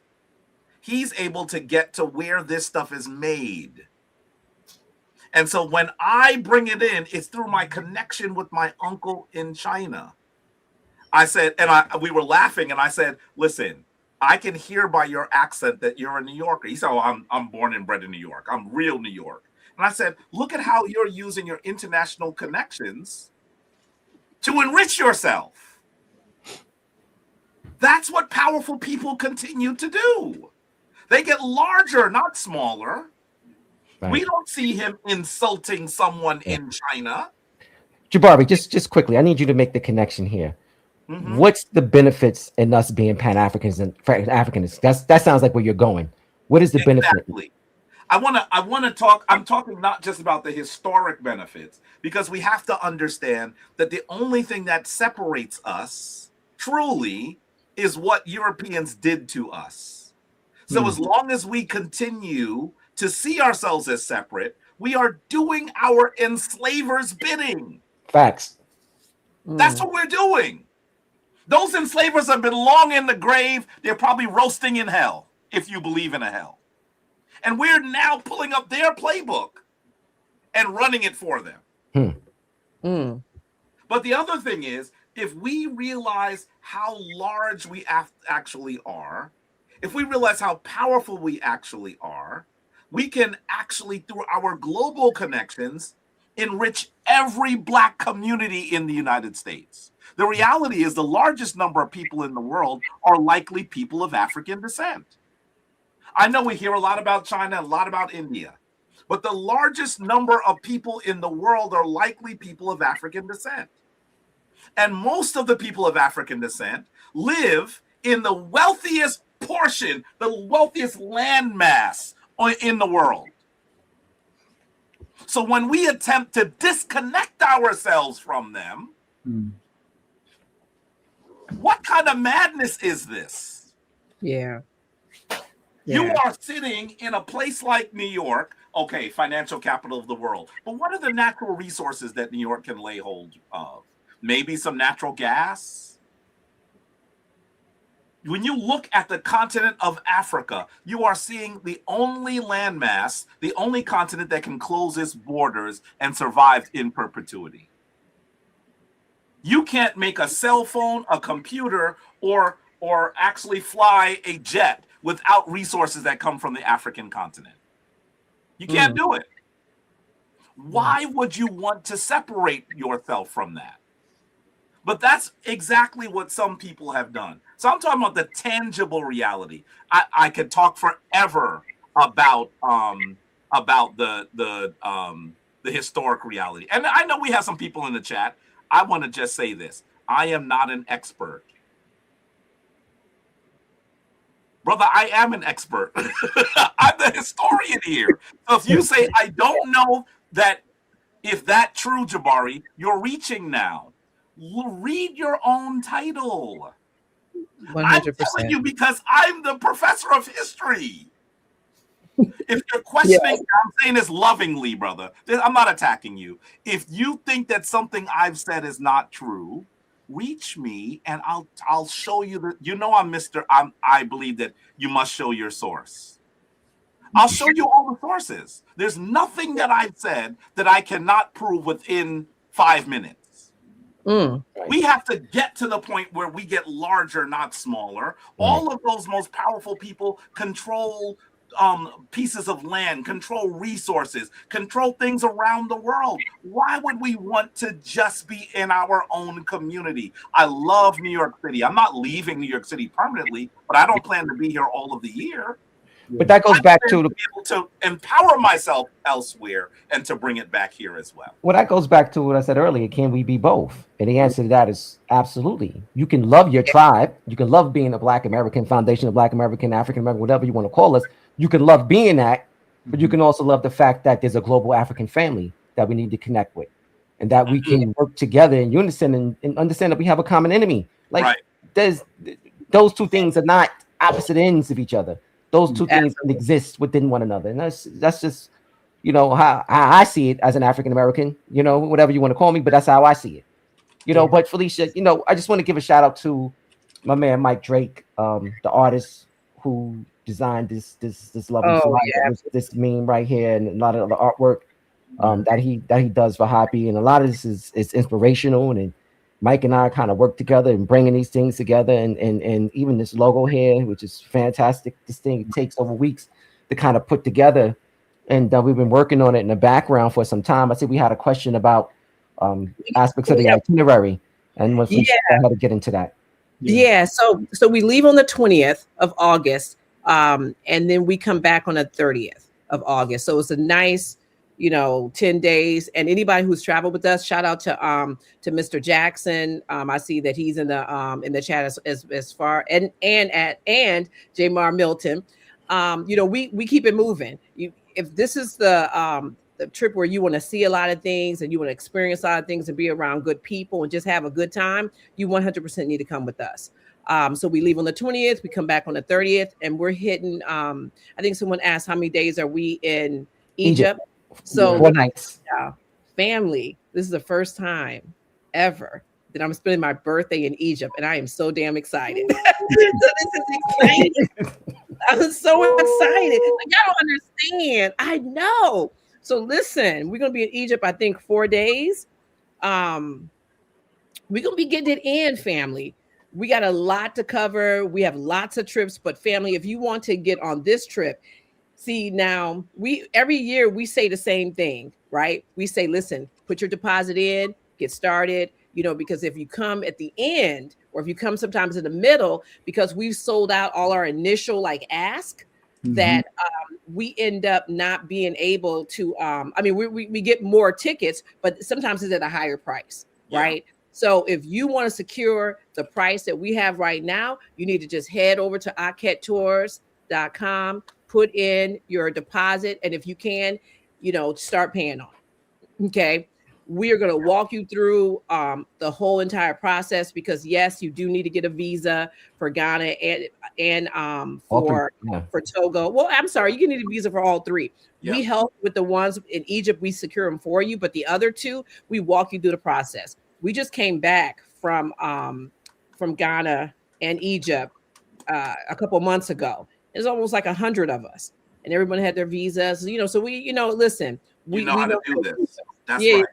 He's able to get to where this stuff is made. And so when I bring it in, it's through my connection with my uncle in China. I said, and we were laughing, and I said, listen, I can hear by your accent that you're a New Yorker. He said, oh, I'm born and bred in New York. I'm real New York. And I said, look at how you're using your international connections to enrich yourself. That's what powerful people continue to do. They get larger, not smaller. Right. We don't see him insulting someone in China. Jabari, just quickly, I need you to make the connection here. What's the benefits in us being Pan-Africanists? That sounds like where you're going. What is the benefit? I want to talk. I'm talking not just about the historic benefits, because we have to understand that the only thing that separates us truly is what Europeans did to us. So as long as we continue to see ourselves as separate, we are doing our enslavers' bidding. Facts. That's what we're doing. Those enslavers have been long in the grave. They're probably roasting in hell, if you believe in a hell. And we're now pulling up their playbook and running it for them. But the other thing is, if we realize how large we actually are, if we realize how powerful we actually are, we can actually, through our global connections, enrich every Black community in the United States. The reality is the largest number of people in the world are likely people of African descent. I know we hear a lot about China, a lot about India, but the largest number of people in the world are likely people of African descent. And most of the people of African descent live in the wealthiest portion, the wealthiest landmass in the world. So when we attempt to disconnect ourselves from them, what kind of madness is this? Yeah. You are sitting in a place like New York, okay, financial capital of the world. But what are the natural resources that New York can lay hold of? Maybe some natural gas? When you look at the continent of Africa, you are seeing the only landmass, the only continent that can close its borders and survive in perpetuity. You can't make a cell phone, a computer, or actually fly a jet without resources that come from the African continent. You can't do it. Why would you want to separate yourself from that? But that's exactly what some people have done. So I'm talking about the tangible reality. I could talk forever about the historic reality. And I know we have some people in the chat. I want to just say this. I am not an expert. Brother, I am an expert. I'm the historian here. So if you say I don't know that, if that's true, Jabari, you're reaching now. Read your own title. 100%. I'm telling you because I'm the professor of history. If you're questioning, I'm saying this lovingly, brother. I'm not attacking you. If you think that something I've said is not true, reach me and I'll show you that. You know, I believe that you must show your source. I'll show you all the sources. There's nothing that I've said that I cannot prove within 5 minutes. We have to get to the point where we get larger, not smaller. All of those most powerful people control pieces of land, control resources, control things around the world. Why would we want to just be in our own community? I love New York City. I'm not leaving New York City permanently, but I don't plan to be here all of the year. But that goes back to be able to empower myself elsewhere and to bring it back here as well. Well, that goes back to what I said earlier. Can we be both? And the answer to that is absolutely. You can love your tribe. You can love being a Black American, Foundation of Black American, African American, whatever you want to call us. You can love being that, but you can also love the fact that there's a global African family that we need to connect with, and that we can work together in unison and understand that we have a common enemy. Like there's those two things are not opposite ends of each other. Those two things exist within one another, and that's just, you know, how I see it as an African American. You know, whatever you want to call me, but that's how I see it. You know, but Felicia, you know, I just want to give a shout out to my man Mike Drake, the artist who designed this lovely slide, this meme right here, and a lot of the artwork that he does for HAPI, and a lot of this is inspirational. And Mike and I kind of work together and bringing these things together, and even this logo here, which is fantastic. This thing takes over weeks to kind of put together, and we've been working on it in the background for some time. I said we had a question about aspects of the itinerary, and when we had to get into that. So we leave on the 20th of August, and then we come back on the 30th of August. So it's a nice, 10 days. And anybody who's traveled with us, shout out to Mr. Jackson. I see that he's in the chat as far, and Jamar Milton. We keep it moving. If this is the trip where you want to see a lot of things and you want to experience a lot of things and be around good people and just have a good time, you 100% need to come with us. So we leave on the 20th, we come back on the 30th, and we're hitting, I think someone asked how many days are we in Egypt? So 4 nights. Family, this is the first time ever that I'm spending my birthday in Egypt, and I am so damn excited. So this is exciting. I'm so excited. Like, y'all don't understand. I know. So listen, we're gonna be in Egypt, I think 4 days. We're gonna be getting it in, family. We got a lot to cover. We have lots of trips, but family, if you want to get on this trip, see, now every year we say the same thing, right? We say, listen, put your deposit in, get started, because if you come at the end, or if you come sometimes in the middle, because we've sold out all our initial ask, that we end up not being able to, we get more tickets, but sometimes it's at a higher price, right? So if you want to secure the price that we have right now, you need to just head over to akettours.com, put in your deposit, and if you can, start paying on it. Okay. We are going to walk you through the whole entire process, because yes, you do need to get a visa for Ghana and for Togo. Well, I'm sorry, you can need a visa for all three. We help with the ones in Egypt, we secure them for you, but the other two, we walk you through the process. We just came back from Ghana and Egypt a couple months ago. It's almost like 100 of us, and everyone had their visas. So we, listen, we know how to do this. That's right.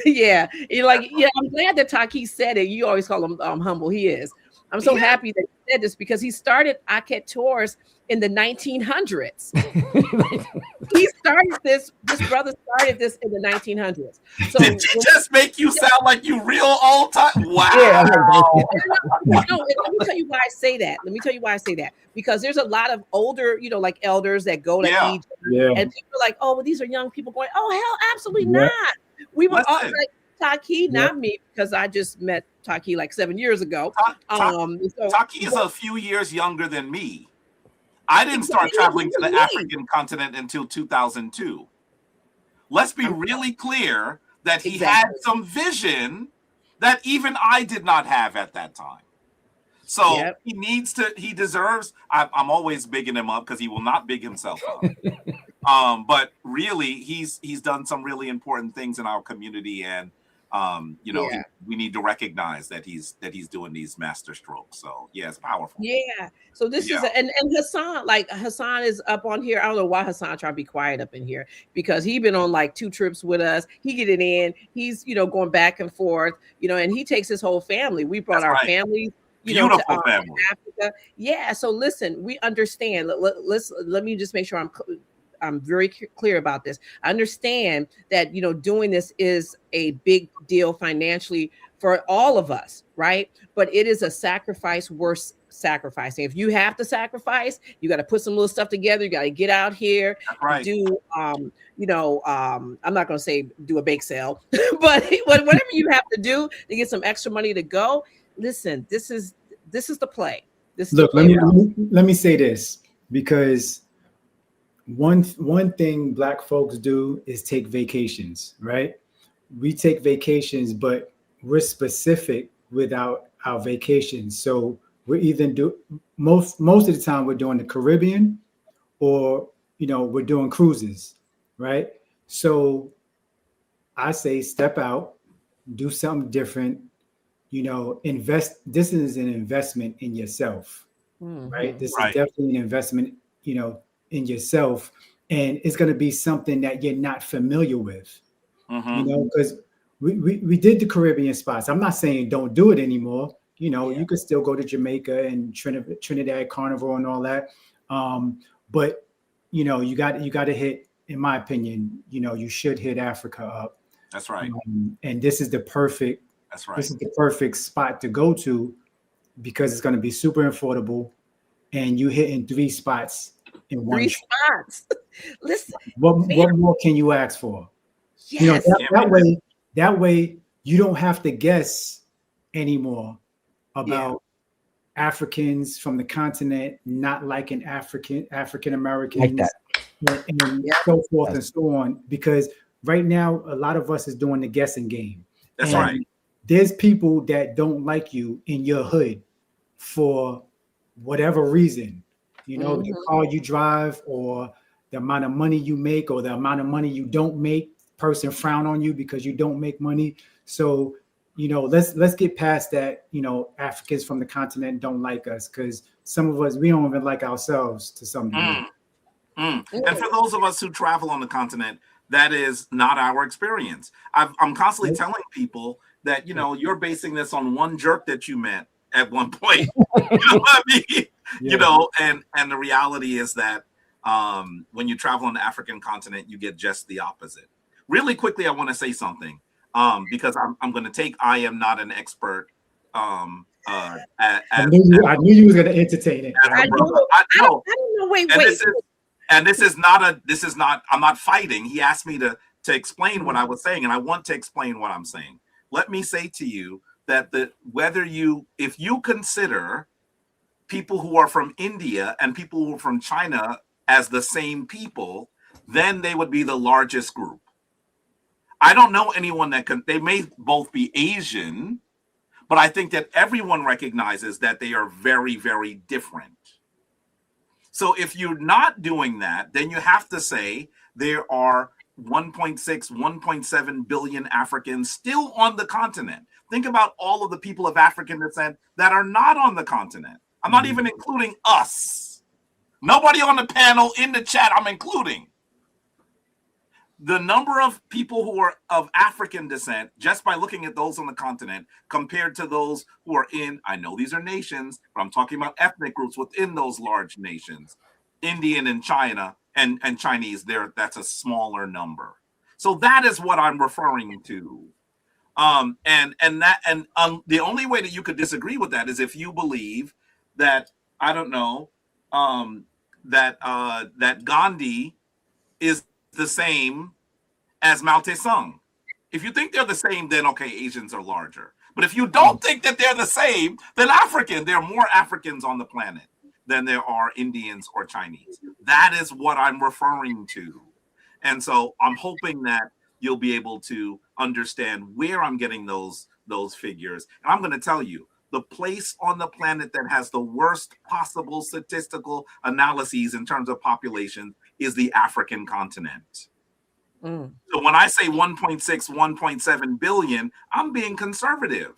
Yeah, you're like, yeah, I'm glad that Taki said it. You always call him humble. He is. I'm so happy that he said this because he started Aket Tours in the 1900s. He started this. This brother started this in the 1900s. So did he just make you sound like you real old time? Wow. Yeah. No, and let me tell you why I say that. Let me tell you why I say that. Because there's a lot of older, like elders that go to Egypt, and people are like, oh, well, these are young people going, oh, hell, absolutely not. We were all like Taki, not me, because I just met Taki like 7 years ago. Taki is a few years younger than me. I didn't start traveling to the African continent until 2002. Let's be really clear that he had some vision that even I did not have at that time. So he deserves, I'm always bigging him up because he will not big himself up. But really, he's done some really important things in our community, and we need to recognize that he's doing these master strokes. So it's powerful. Yeah. So this is and Hassan, Hassan is up on here. I don't know why Hassan trying to be quiet up in here, because he been on like 2 trips with us. He get it in. He's going back and forth. And he takes his whole family. We brought our families. Beautiful family. Africa. Yeah. So listen, we understand. Let me just make sure I'm very clear about this. I understand that, doing this is a big deal financially for all of us, right? But it is a sacrifice worth sacrificing. If you have to sacrifice, you got to put some little stuff together. You got to get out here, do, I'm not going to say do a bake sale, but whatever you have to do to get some extra money to go. Listen, this is the play. Let me say this, because one thing Black folks do is take vacations, right? We take vacations, but we're specific with our vacations. So we're either most of the time we're doing the Caribbean, or we're doing cruises, right? So I say step out, do something different. Invest. This is an investment in yourself, right? This is definitely an investment, in yourself, and it's going to be something that you're not familiar with, because we did the Caribbean spots. I'm not saying don't do it anymore. You could still go to Jamaica and Trinidad Carnival and all that, but you got to hit, in my opinion, you should hit Africa up. That's right. And this is the perfect. That's right. This is the perfect spot to go to, because it's going to be super affordable, and you hitting 3 spots in one. 3 spots. Listen, what more can you ask for? Yes. That way you don't have to guess anymore about Africans from the continent not liking African Americans, like that. and so forth and so on. Because right now a lot of us is doing the guessing game. That's right. There's people that don't like you in your hood for whatever reason, the car you drive, or the amount of money you make, or the amount of money you don't make. Person frown on you because you don't make money. So, let's get past that. Africans from the continent don't like us, because some of us, we don't even like ourselves to some degree. And for those of us who travel on the continent, that is not our experience. I'm constantly telling people that, you're basing this on one jerk that you met at one point. You know what I mean? And the reality is that when you travel on the African continent, you get just the opposite. Really quickly, I want to say something, because I'm going to take I am not an expert. I knew you was going to entertain it. I don't know. Wait. This is not. I'm not fighting. He asked me to explain what I was saying, and I want to explain what I'm saying. Let me say to you that if you consider people who are from India and people who are from China as the same people, then they would be the largest group. I don't know anyone they may both be Asian, but I think that everyone recognizes that they are very, very different. So if you're not doing that, then you have to say there are 1.6, 1.7 billion Africans still on the continent. Think about all of the people of African descent that are not on the continent. I'm not even including us. Nobody on the panel, in the chat, I'm including. the number of people who are of African descent, just by looking at those on the continent, compared to those who are in, I know these are nations, but I'm talking about ethnic groups within those large nations, Indian and China and Chinese, that's a smaller number. So that is what I'm referring to. The only way that you could disagree with that is if you believe that, I don't know, that Gandhi is the same as Mao Tse-tung. If you think they're the same, then okay, Asians are larger. But if you don't think that they're the same, then there are more Africans on the planet than there are Indians or Chinese. That is what I'm referring to. And so I'm hoping that you'll be able to understand where I'm getting those figures. And I'm going to tell you, the place on the planet that has the worst possible statistical analyses in terms of population is the African continent. So when I say 1.6, 1.7 billion, I'm being conservative.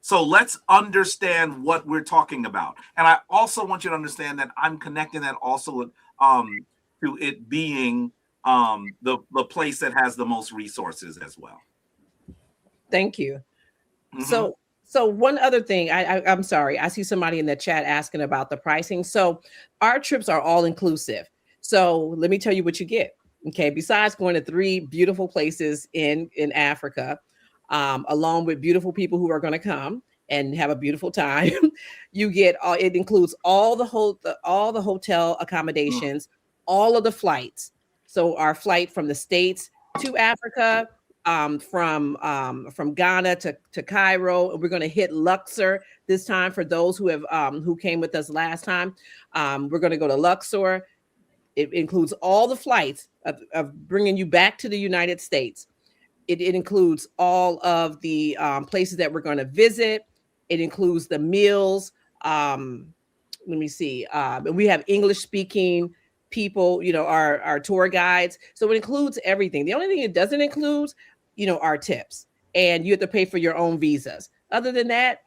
So let's understand what we're talking about. And I also want you to understand that I'm connecting that also to it being the place that has the most resources as well. Thank you. So one other thing, I'm sorry, I see somebody in the chat asking about the pricing. So our trips are all inclusive. So let me tell you what you get. Okay, besides going to 3 beautiful places in Africa, along with beautiful people who are going to come and have a beautiful time, you get it includes all the hotel accommodations, all of the flights. So our flight from the States to Africa, from Ghana to Cairo, and we're going to hit Luxor this time for those who have who came with us last time. We're going to go to Luxor. It includes all the flights of bringing you back to the United States. It includes all of the places that we're going to visit. It includes the meals. Let me see. And we have English speaking people, our tour guides. So it includes everything. The only thing it doesn't include, our tips, and you have to pay for your own visas. Other than that,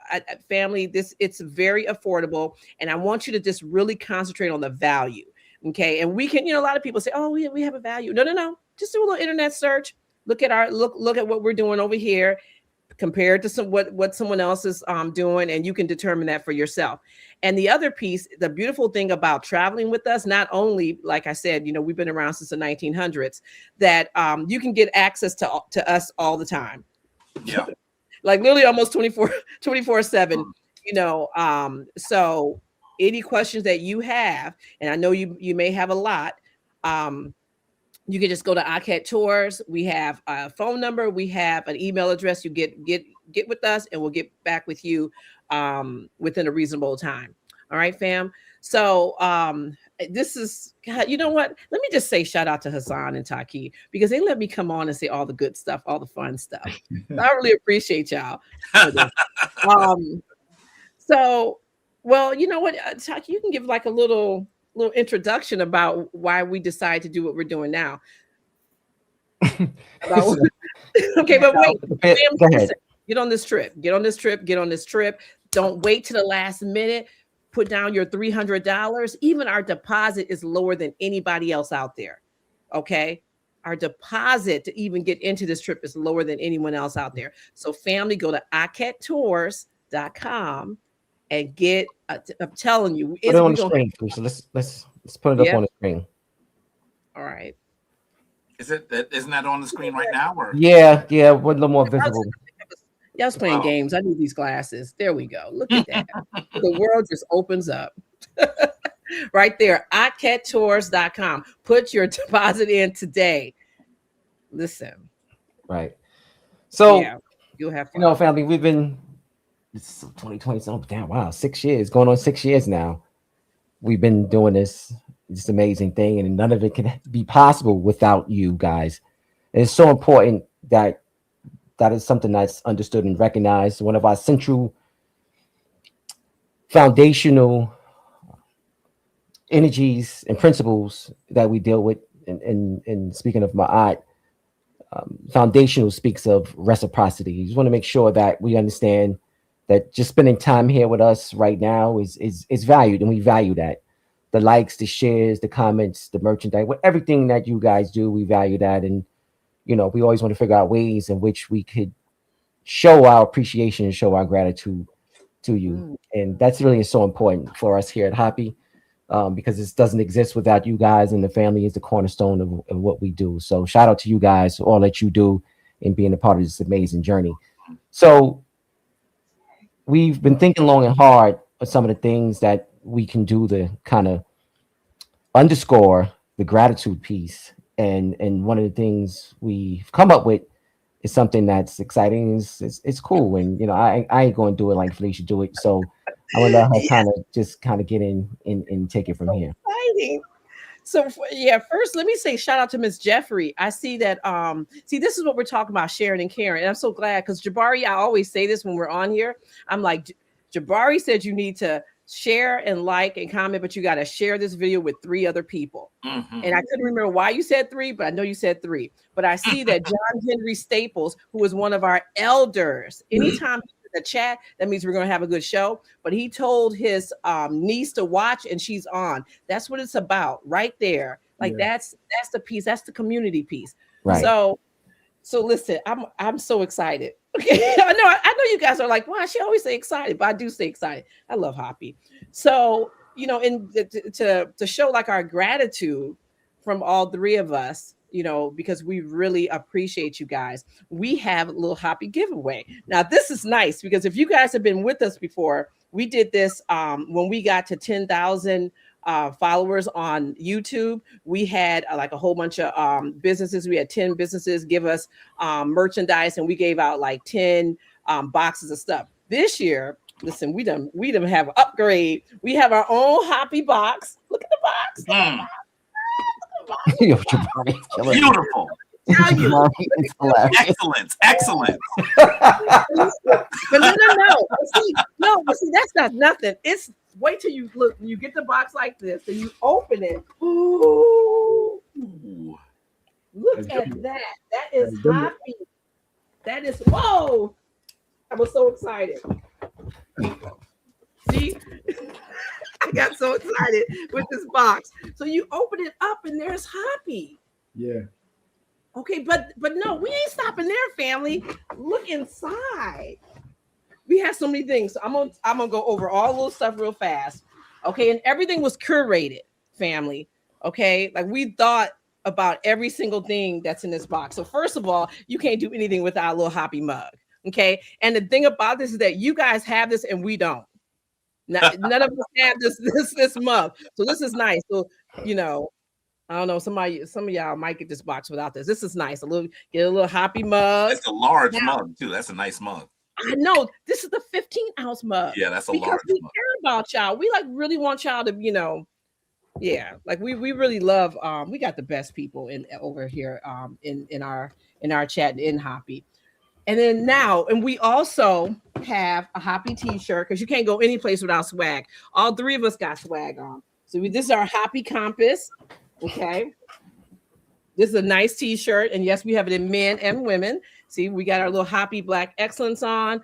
family, it's very affordable. And I want you to just really concentrate on the value. Okay. And we can, a lot of people say, oh, we have a value. No. Just do a little internet search. Look at look at what we're doing over here, compared to what someone else is doing, and you can determine that for yourself. And the other piece, the beautiful thing about traveling with us, not only, like I said, we've been around since the 1900s, that you can get access to us all the time. Yeah. Like literally almost 24/7, so any questions that you have, and I know you may have a lot, you can just go to ACAT Tours. We have a phone number. We have an email address. You get with us, and we'll get back with you within a reasonable time. All right, fam. So this is, God, you know what? Let me just say shout out to Hassan and Taki, because they let me come on and say all the good stuff, all the fun stuff. I really appreciate y'all. So, well, you know what, Taki, you can give like a little introduction about why we decide to do what we're doing now. Okay, but wait, go ahead. Get on this trip. Don't wait to the last minute. Put down your $300. Even our deposit is lower than anybody else out there. Okay, our deposit to even get into this trip is lower than anyone else out there. So family, go to acattours.com and get, I'm telling you, put it on the screen. So let's put it up on the screen. All right. Isn't that on the screen right now? Or? Yeah, a little more visible. I was playing games. I need these glasses. There we go. Look at that. The world just opens up. Right there, acattours.com. Put your deposit in today. Listen. Right. So, you'll have fun. Family, we've been, it's 2020, so damn, wow, 6 years, going on 6 years now. We've been doing this amazing thing, and none of it can be possible without you guys. And it's so important that is something that's understood and recognized. One of our central foundational energies and principles that we deal with, and speaking of Ma'at, foundational speaks of reciprocity. You just want to make sure that we understand that just spending time here with us right now is valued, and we value that. the likes, the shares, the comments, the merchandise, everything that you guys do. We value that. And, you know, we always want to figure out ways in which we could show our appreciation and show our gratitude to you. And that's really so important for us here at HAPI, because this doesn't exist without you guys, and the family is the cornerstone of what we do. So shout out to you guys, all that you do and being a part of this amazing journey. So we've been thinking long and hard of some of the things that we can do to kind of underscore the gratitude piece. And one of the things we've come up with is something that's exciting. It's cool. And, you know, I ain't going to do it like Felicia do it. So I want to let her kind of get in and take it from here. Exciting. So first let me say shout out to Miss Jeffrey. I see that this is what we're talking about, sharing and caring. And I'm so glad, because Jabari, I always say this when we're on here. I'm like, Jabari said you need to share and like and comment, but you got to share this video with 3 other people. And I couldn't remember why you said 3, but I know you said 3. But I see that John Henry Staples, who is one of our elders, anytime the chat, that means we're going to have a good show. But he told his niece to watch, and she's on. That's what it's about right there. Like that's the piece. That's the community piece. Right. So listen, I'm so excited. Okay, I know you guys are like, why she always say excited, but I do say excited. I love HAPI. So, you know, and to show like our gratitude from all 3 of us, you know, because we really appreciate you guys, we have a little HAPI giveaway. Now, this is nice because if you guys have been with us before, we did this when we got to 10,000 followers on YouTube. We had like a whole bunch of businesses. We had 10 businesses give us merchandise, and we gave out like 10 boxes of stuff. This year, listen, we done have an upgrade. We have our own HAPI box. Look at the box. Beautiful. Excellent. But no. See, that's not nothing. It's wait till you look. You get the box like this, and you open it. Ooh. Look at that. That is HAPI. That is whoa. I was so excited. See, I got so excited with this box. So you open it up, and there's HAPI. Yeah. Okay, but no, we ain't stopping there, family. Look inside. We have so many things. So I'm gonna go over all little stuff real fast. Okay, and everything was curated, family. Okay, like we thought about every single thing that's in this box. So first of all, you can't do anything without a little HAPI mug. Okay, and the thing about this is that you guys have this and we don't. None of us have this mug. So this is nice. So you know. I don't know. Some of y'all might get this box without this. This is nice. Get a little HAPI mug. It's a large mug too. That's a nice mug. I know. This is the 15-ounce mug. Yeah, that's a because large we mug. care about y'all. We like really want y'all to, you know, yeah. Like we really love. We got the best people over here. In our chat in HAPI, and then now, and we also have a HAPI T-shirt because you can't go any place without swag. All 3 of us got swag on. So this is our HAPI compass. Okay, this is a nice T-shirt, and yes, we have it in men and women. See, we got our little HAPI Black Excellence on.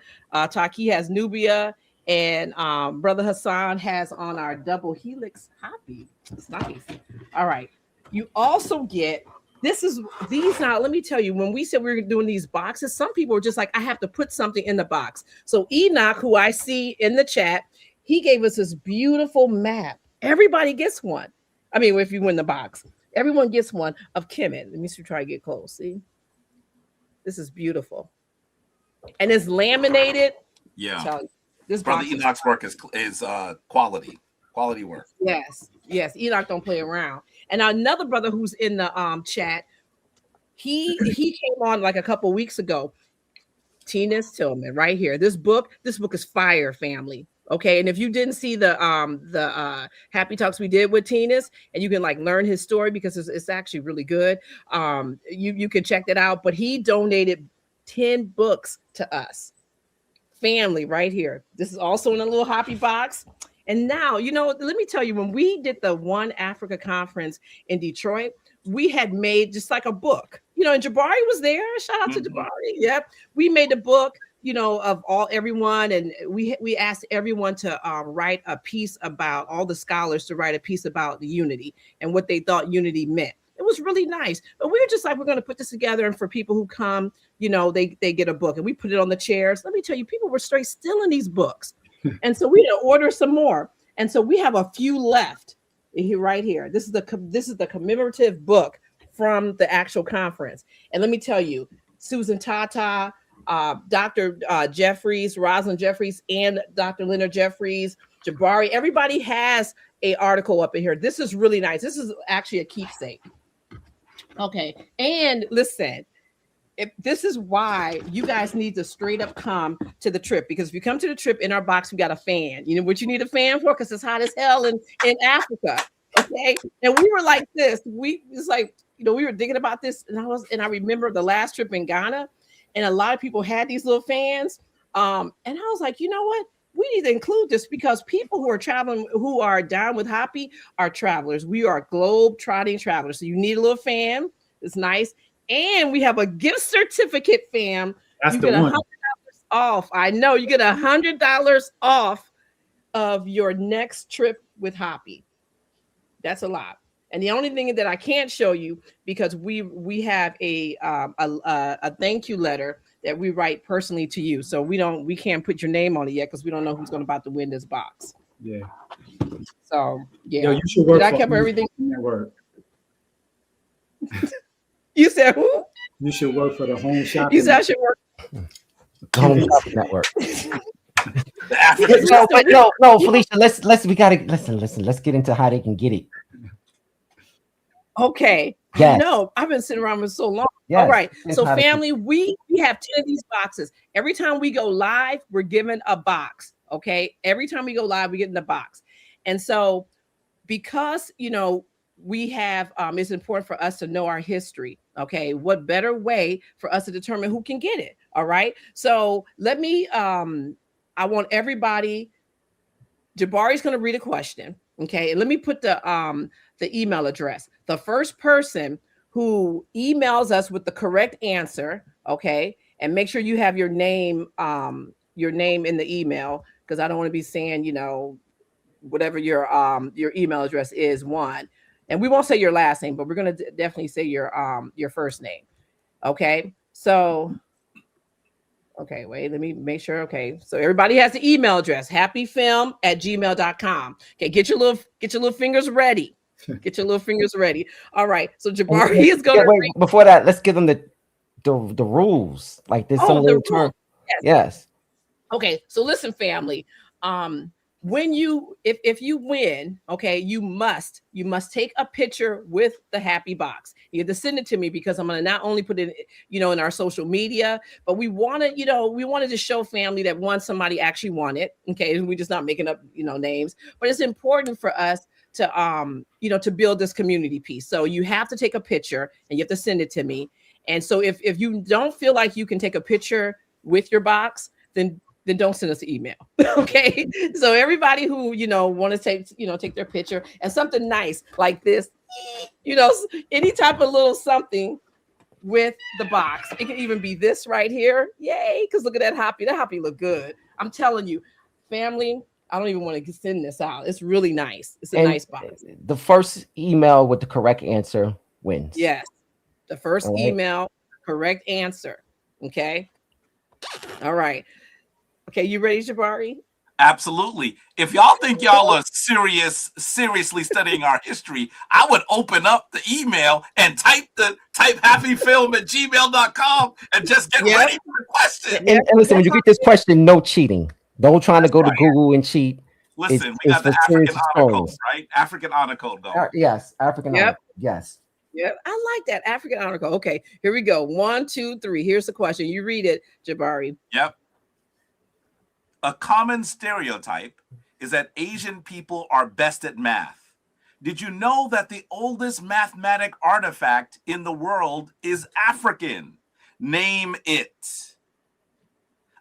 Taki has Nubia, and Brother Hassan has on our double helix HAPI. It's nice. All right, you also get these. Now, let me tell you, when we said we were doing these boxes, some people were just like, I have to put something in the box. So Enoch, who I see in the chat, he gave us this beautiful map. Everybody gets one. I mean, if you win the box, everyone gets one of Kemet. Let me try to get close. See, this is beautiful, and it's laminated. Yeah, so this Brother Enoch's work is quality work. Yes. Enoch don't play around. And another brother who's in the chat, he came on like a couple weeks ago. Tinas Tillman, right here. This book is fire, family. Okay, and if you didn't see the HAPI Talks we did with Tinas, and you can like learn his story because it's actually really good. You can check that out. But he donated 10 books to us, family, right here. This is also in a little HAPI box. And now, you know, let me tell you, when we did the One Africa conference in Detroit, we had made just like a book, you know, and Jabari was there. Shout out to Jabari. Yep, we made a book. of everyone, and we asked everyone to write a piece about, all the scholars to write a piece about the unity and what they thought unity meant. It was really nice. But we were just like, we're going to put this together, and for people who come, they get a book, and we put it on the chairs. Let me tell you, people were straight stealing these books. And so we had to order some more. And so we have a few left right here. This is the commemorative book from the actual conference. And let me tell you, Susan Tata, Dr. Jeffries, Rosalind Jeffries, and Dr. Leonard Jeffries, Jabari, everybody has an article up in here. This is really nice. This is actually a keepsake. Okay. And listen, this is why you guys need to straight up come to the trip, because if you come to the trip, in our box, we got a fan. You know what you need a fan for? Because it's hot as hell in Africa. Okay. And we were like this. It's like, we were thinking about this, and I remember the last trip in Ghana, and a lot of people had these little fans. And I was like, you know what? We need to include this, because people who are traveling, who are down with HAPI, are travelers. We are globe-trotting travelers. So you need a little fan. It's nice. And we have a gift certificate, fam. That's you the get one. $100 off. I know you get $100 off of your next trip with HAPI. That's a lot. And the only thing that I can't show you, because we have a thank you letter that we write personally to you. So we can't put your name on it yet, because we don't know who's about to win this box. Yeah. So yeah. Yo, you should work. Did I cover everything? Network. You said who? You should work for the Home Shopping. You said I should work. Home Shopping Network. No, no, Felicia. We gotta listen. Let's get into how they can get it. Okay. Yes. No, I've been sitting around for so long. Yes. All right. Yes, So family, we have 10 of these boxes. Every time we go live, we're given a box. Okay. Every time we go live, we get in the box. And so because, we have, it's important for us to know our history. Okay. What better way for us to determine who can get it? All right. So let me, I want everybody, Jabari's going to read a question. Okay. And let me put the email address. The first person who emails us with the correct answer, okay, and make sure you have your name in the email, because I don't want to be saying, whatever your email address is, one. And we won't say your last name, but we're going to definitely say your first name. Okay. So, okay, wait, let me make sure. Okay. So everybody has the email address, hapifilm@gmail.com. Okay. Get your little fingers ready. Get your little fingers ready. All right. So Jabari is going to before that, let's give them the rules. Like there's some little term. Yes. Okay. So listen, family. When if you win, okay, you must take a picture with the HAPI box. You have to send it to me, because I'm going to not only put it, in our social media, but we wanted to show family that somebody actually won it. Okay. We're just not making up, names, but it's important for us to, to build this community piece. So you have to take a picture and you have to send it to me. And so if you don't feel like you can take a picture with your box, then don't send us an email. Okay. So everybody who, want to take their picture, and something nice like this, any type of little something with the box. It can even be this right here. Yay. Because look at that HAPI. That HAPI look good. I'm telling you, family, I don't even want to send this out. It's really nice. It's a nice box. The first email with the correct answer wins. Yes. The first email, correct answer. Okay. All right. Okay, you ready, Jabari? Absolutely. If y'all think y'all are seriously studying our history, I would open up the email and type hapifilm@gmail.com and just get ready for the question. And listen, when you get this question, no cheating. Don't try to go to Google and cheat. Listen, we got the African honor code, right? African honor code going. Yes, African honor. Yes. Yep, I like that African honor code. Okay, here we go. 1, 2, 3. Here's the question. You read it, Jabari. Yep. A common stereotype is that Asian people are best at math. Did you know that the oldest mathematic artifact in the world is African? Name it.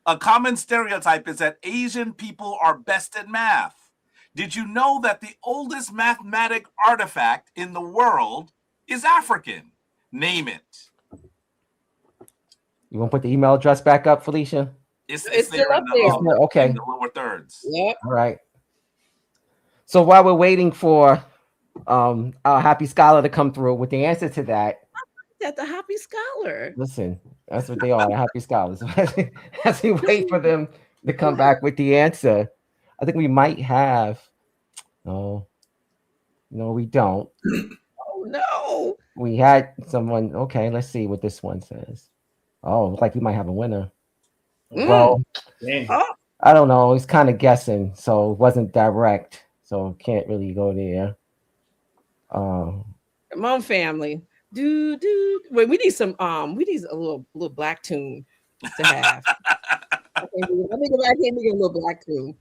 A common stereotype is that Asian people are best at math. Did you know that the oldest mathematic artifact in the world is African? Name it. You want to put the email address back up, Felicia? It's still there up there. Okay. in the lower thirds. Yep. All right. So while we're waiting for our happy scholar to come through with the answer to that, That's the happy scholar. listen, that's what they are, the happy scholars. As we wait for them to come back with the answer, I think we might have. No, we don't. Oh no. We had someone. Okay, let's see what this one says. Oh, looks like we might have a winner. Well, Oh, I don't know. It's kind of guessing, so it wasn't direct, so can't really go there. come on, family. Wait, we need a little black tune to have. I can't think of a little black tune.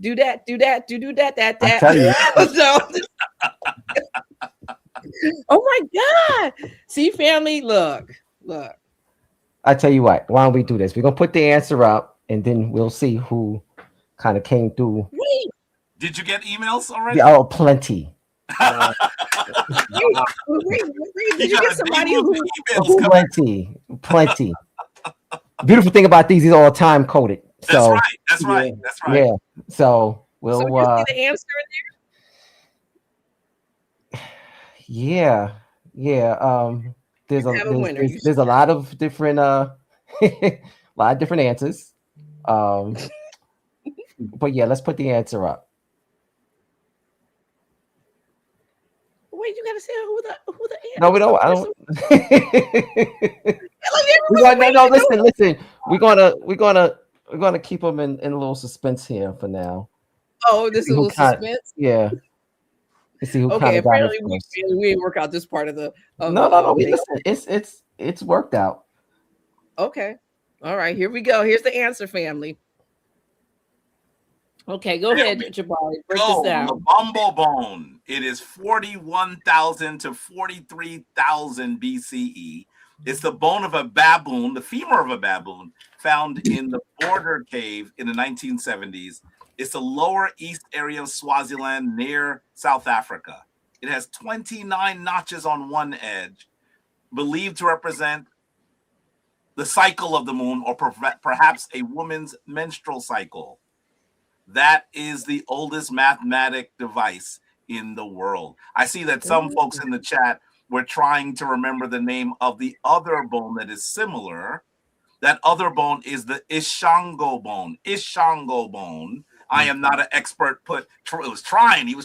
Do that, that. I tell you. Oh my God. See, family, look. I tell you what, why don't we do this? We're gonna put the answer up and then we'll see who kind of came through. Wait. Did you get emails already? Yeah, oh, plenty. Wait, did you get somebody who Plenty. Beautiful thing about these is all time coded. So That's right. Yeah. So we'll so you see the answer in yeah. There's a lot of different answers. But yeah, let's put the answer up. Wait, you gotta say who the answer. No, we don't. I don't. Listen. We're gonna keep them in a little suspense here for now. Oh, this is a little suspense. Yeah. Let's see who okay, apparently we didn't work out this part of the. No. Listen, it's worked out. Okay. All right. Here we go. Here's the answer, family. Okay, go ahead, Jabari. Break this down. The bumble bone. It is 41,000 to 43,000 BCE. It's the bone of a baboon, the femur of a baboon, found in the Border Cave in the 1970s. It's the lower east area of Swaziland near South Africa. It has 29 notches on one edge, believed to represent the cycle of the moon or perhaps a woman's menstrual cycle. That is the oldest mathematic device in the world. I see that some folks in the chat were trying to remember the name of the other bone that is similar. That other bone is the Ishango bone. I am not an expert. He was trying. You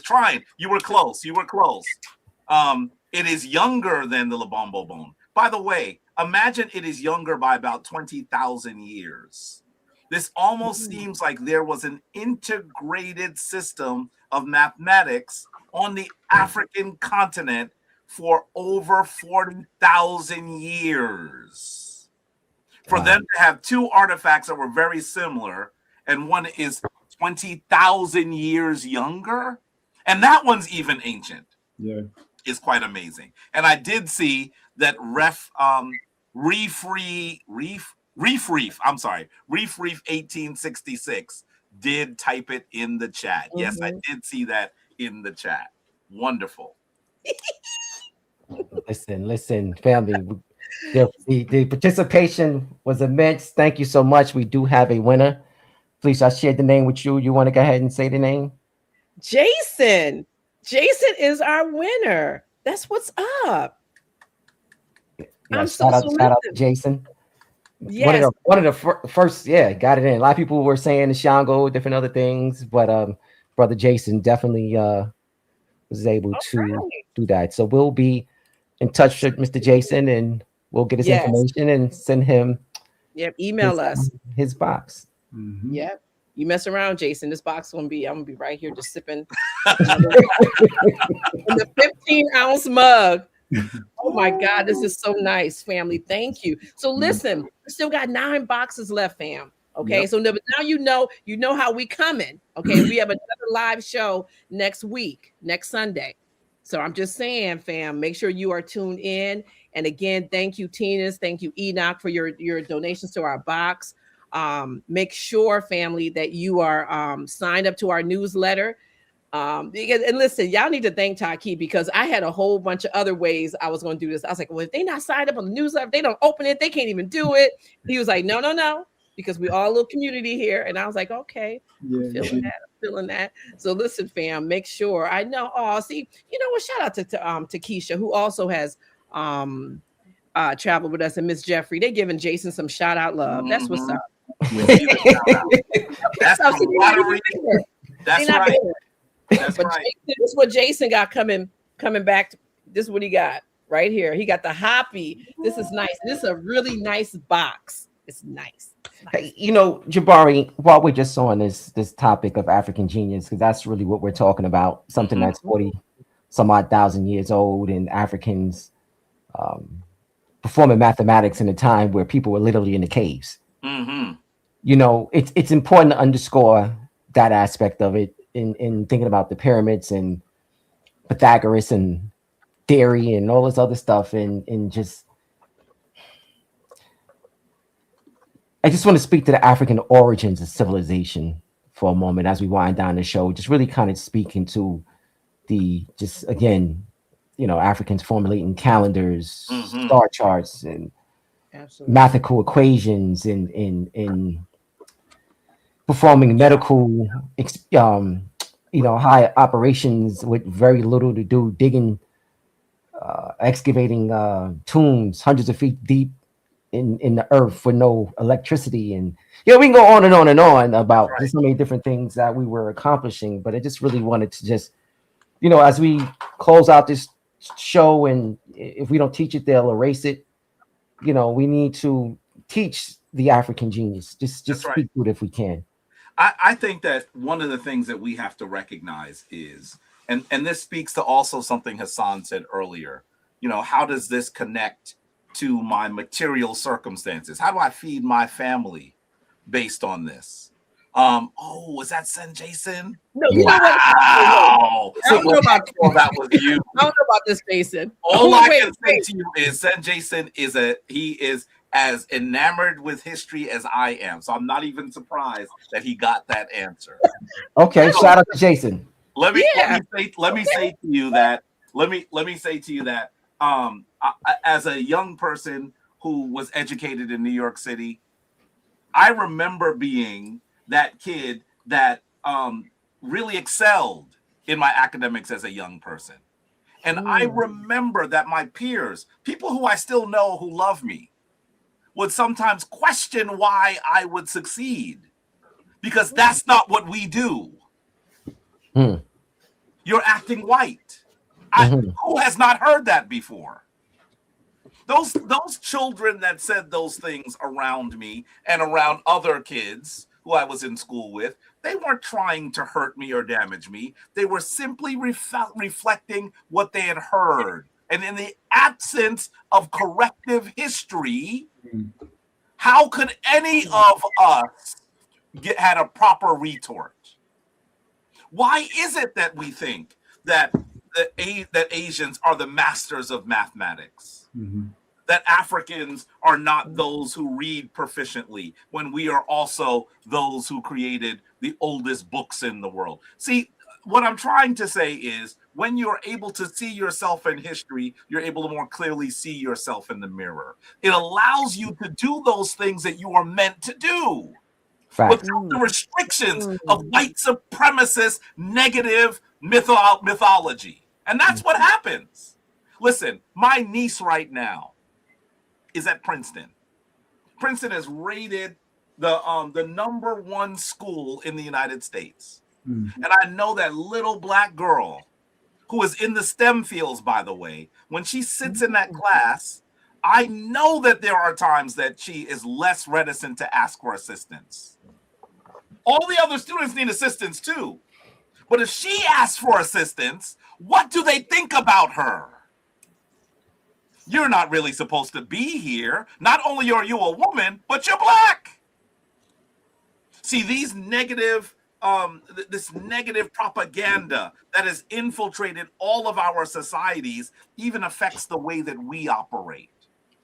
were close. It is younger than the Lubombo bone. By the way, imagine it is younger by about 20,000 years. This almost seems like there was an integrated system of mathematics on the African continent for over 40,000 years. For them to have two artifacts that were very similar, and one is 20,000 years younger, and that one's even ancient, is quite amazing. And I did see that Reef 1866 did type it in the chat. Yes, I did see that in the chat. Wonderful. Listen, family. The participation was immense. Thank you so much. We do have a winner. Please, I shared the name with you. You want to go ahead and say the name? Jason. Jason is our winner. That's what's up. Yeah, shout out to Jason. Yes. One of the first, got it in. A lot of people were saying the Shango, different other things, but brother Jason definitely was able to do that. So we'll be in touch with Mr. Jason, and we'll get his information and send him. Yep, email us his box. Yep. You mess around, Jason. This box I'm gonna be right here just sipping in the 15-ounce mug. Oh my God, this is so nice, family. Thank you. So listen, we still got 9 boxes left, fam. Okay, so now you know how we coming. Okay, we have another live show next week, next Sunday. So I'm just saying, fam, make sure you are tuned in. And again, thank you, Tina's. Thank you, Enoch, for your donations to our box. Make sure, family, that you are signed up to our newsletter. Because, and listen, y'all need to thank Taki, because I had a whole bunch of other ways I was going to do this. I was like, well, if they not signed up on the newsletter, if they don't open it, they can't even do it. He was like, no, because we all a little community here. And I was like, okay, I'm feeling that. So listen, fam, make sure I know. Oh, see, you know what? Shout out to Keisha, who also has traveled with us, and Miss Jeffrey. They giving Jason some shout out love. That's what's up. That's camaraderie. That's right. That's but right. Jason, this is what Jason got coming back. This is what he got right here. He got the HAPI. This is nice. This is a really nice box. It's nice. Hey, you know, Jabari, while we're just on this topic of African genius, because that's really what we're talking about, something that's 40 some odd thousand years old, and Africans performing mathematics in a time where people were literally in the caves. You know, it's important to underscore that aspect of it in thinking about the pyramids and Pythagoras and theory and all this other stuff, and just I just want to speak to the African origins of civilization for a moment as we wind down the show, just really kind of speaking to the, just again, you know, Africans formulating calendars, star charts, and mathematical equations, in performing medical, you know, high operations with very little to do, digging, excavating tombs hundreds of feet deep in the earth with no electricity. And you know, we can go on and on and on about just so many different things that we were accomplishing, but I just really wanted to just, you know, as we close out this show, and if we don't teach it, they'll erase it. You know, we need to teach the African genius. Just speak to it if we can. I think that one of the things that we have to recognize is, and this speaks to also something Hassan said earlier, you know, how does this connect to my material circumstances? How do I feed my family based on this? Was that Sen Jason? No, you wow. know what? I don't know about that was you. I don't know about this Jason. All I can say to you is Sen Jason is as enamored with history as I am. So I'm not even surprised that he got that answer. Okay, shout out to Jason. Let me say to you that as a young person who was educated in New York City, I remember being that kid that really excelled in my academics as a young person. And I remember that my peers, people who I still know who love me, would sometimes question why I would succeed, because that's not what we do. You're acting white. Who has not heard that before? Those children that said those things around me and around other kids who I was in school with, they weren't trying to hurt me or damage me. They were simply reflecting what they had heard. And in the absence of corrective history, how could any of us had a proper retort? Why is it that we think that Asians are the masters of mathematics? That Africans are not those who read proficiently, when we are also those who created the oldest books in the world? See, what I'm trying to say is, when you're able to see yourself in history, you're able to more clearly see yourself in the mirror. It allows you to do those things that you are meant to do without the restrictions of white supremacist negative mythology. And that's what happens. Listen, my niece right now is at Princeton. Princeton is rated the #1 school in the United States. And I know that little black girl, who is in the STEM fields, by the way, when she sits in that class, I know that there are times that she is less reticent to ask for assistance. All the other students need assistance too. But if she asks for assistance, what do they think about her? You're not really supposed to be here. Not only are you a woman, but you're black. See, these negative this negative propaganda that has infiltrated all of our societies even affects the way that we operate.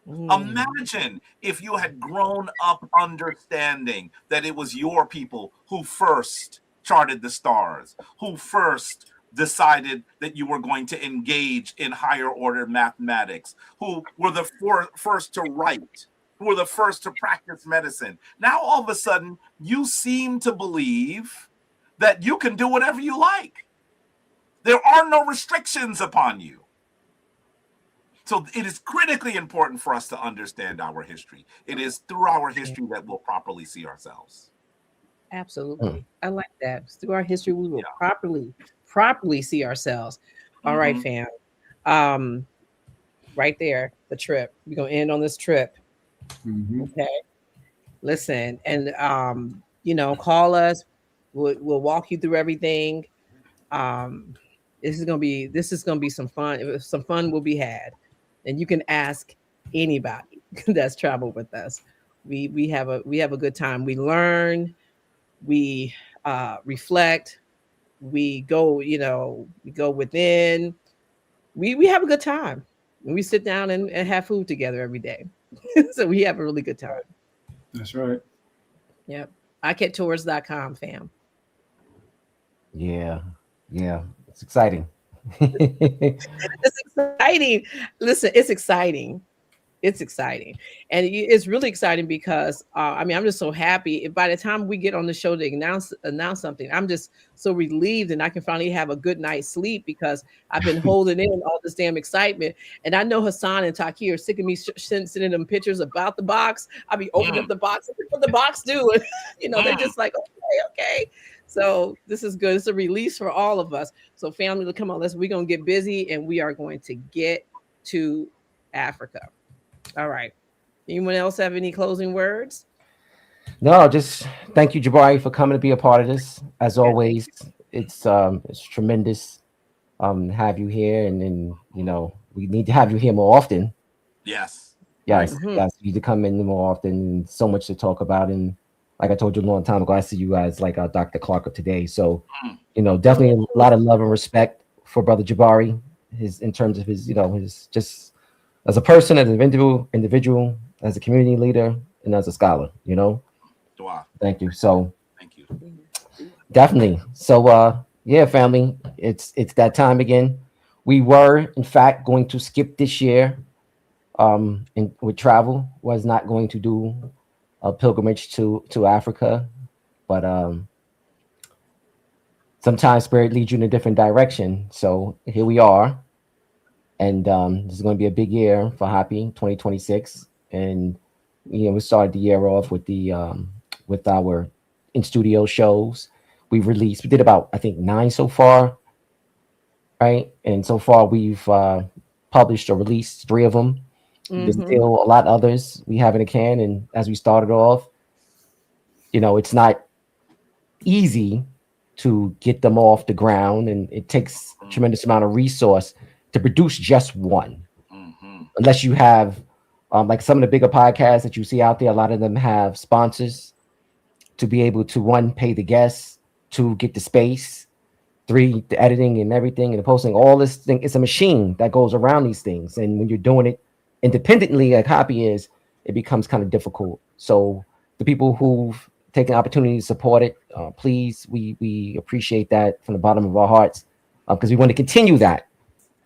Imagine if you had grown up understanding that it was your people who first charted the stars, who first decided that you were going to engage in higher order mathematics, who were the first to write, who were the first to practice medicine. Now, all of a sudden, you seem to believe that you can do whatever you like. There are no restrictions upon you. So it is critically important for us to understand our history. It is through our history that we'll properly see ourselves. Absolutely. I like that. Through our history, we will properly see ourselves. All right, fam. Right there, the trip. We're gonna end on this trip. Okay. Listen, and call us. We'll walk you through everything. This is gonna be some fun. Some fun will be had, and you can ask anybody that's traveled with us. We have a good time. We learn, we reflect, we go within. We have a good time. We sit down and have food together every day. So we have a really good time. That's right. Yep. ICatTours.com, fam. Yeah. It's exciting. It's exciting. Listen, it's exciting. It's exciting. And it's really exciting because I'm just so happy. By the time we get on the show to announce something, I'm just so relieved, and I can finally have a good night's sleep because I've been holding in all this damn excitement. And I know Hassan and Taki are sick of me sending them pictures about the box. I'll be opening up the box. What the box do? And, they're just like, okay. So this is good. It's a release for all of us. So family, come on, we're going to get busy, and we are going to get to Africa. All right. Anyone else have any closing words? No, just thank you, Jabari, for coming to be a part of this. As always, it's tremendous to have you here, and then we need to have you here more often. Yes. Yes, you need to come in more often, and so much to talk about. And like I told you a long time ago, I see you as like Dr. Clark of today. So, definitely a lot of love and respect for Brother Jabari, in terms of his just as a person, as an individual, as a community leader, and as a scholar, Wow. Thank you. So thank you. Definitely. So family, it's that time again. We were, in fact, going to skip this year with travel, was not going to do a pilgrimage to Africa, but sometimes spirit leads you in a different direction. So here we are. And this is going to be a big year for HAPI 2026. And we started the year off with with our in-studio shows. We did about, I think, 9 so far, right? And so far we've published or released 3 of them. There's still a lot of others we have in the can. And as we started off, it's not easy to get them off the ground, and it takes a tremendous amount of resource to produce just one, unless you have like some of the bigger podcasts that you see out there. A lot of them have sponsors to be able to, 1, pay the guests, 2, get the space, 3, the editing and everything and the posting. All this thing, it's a machine that goes around these things, and when you're doing it independently, like HAPI is, it becomes kind of difficult. So the people who've taken the opportunity to support it, please, we appreciate that from the bottom of our hearts, because we want to continue that.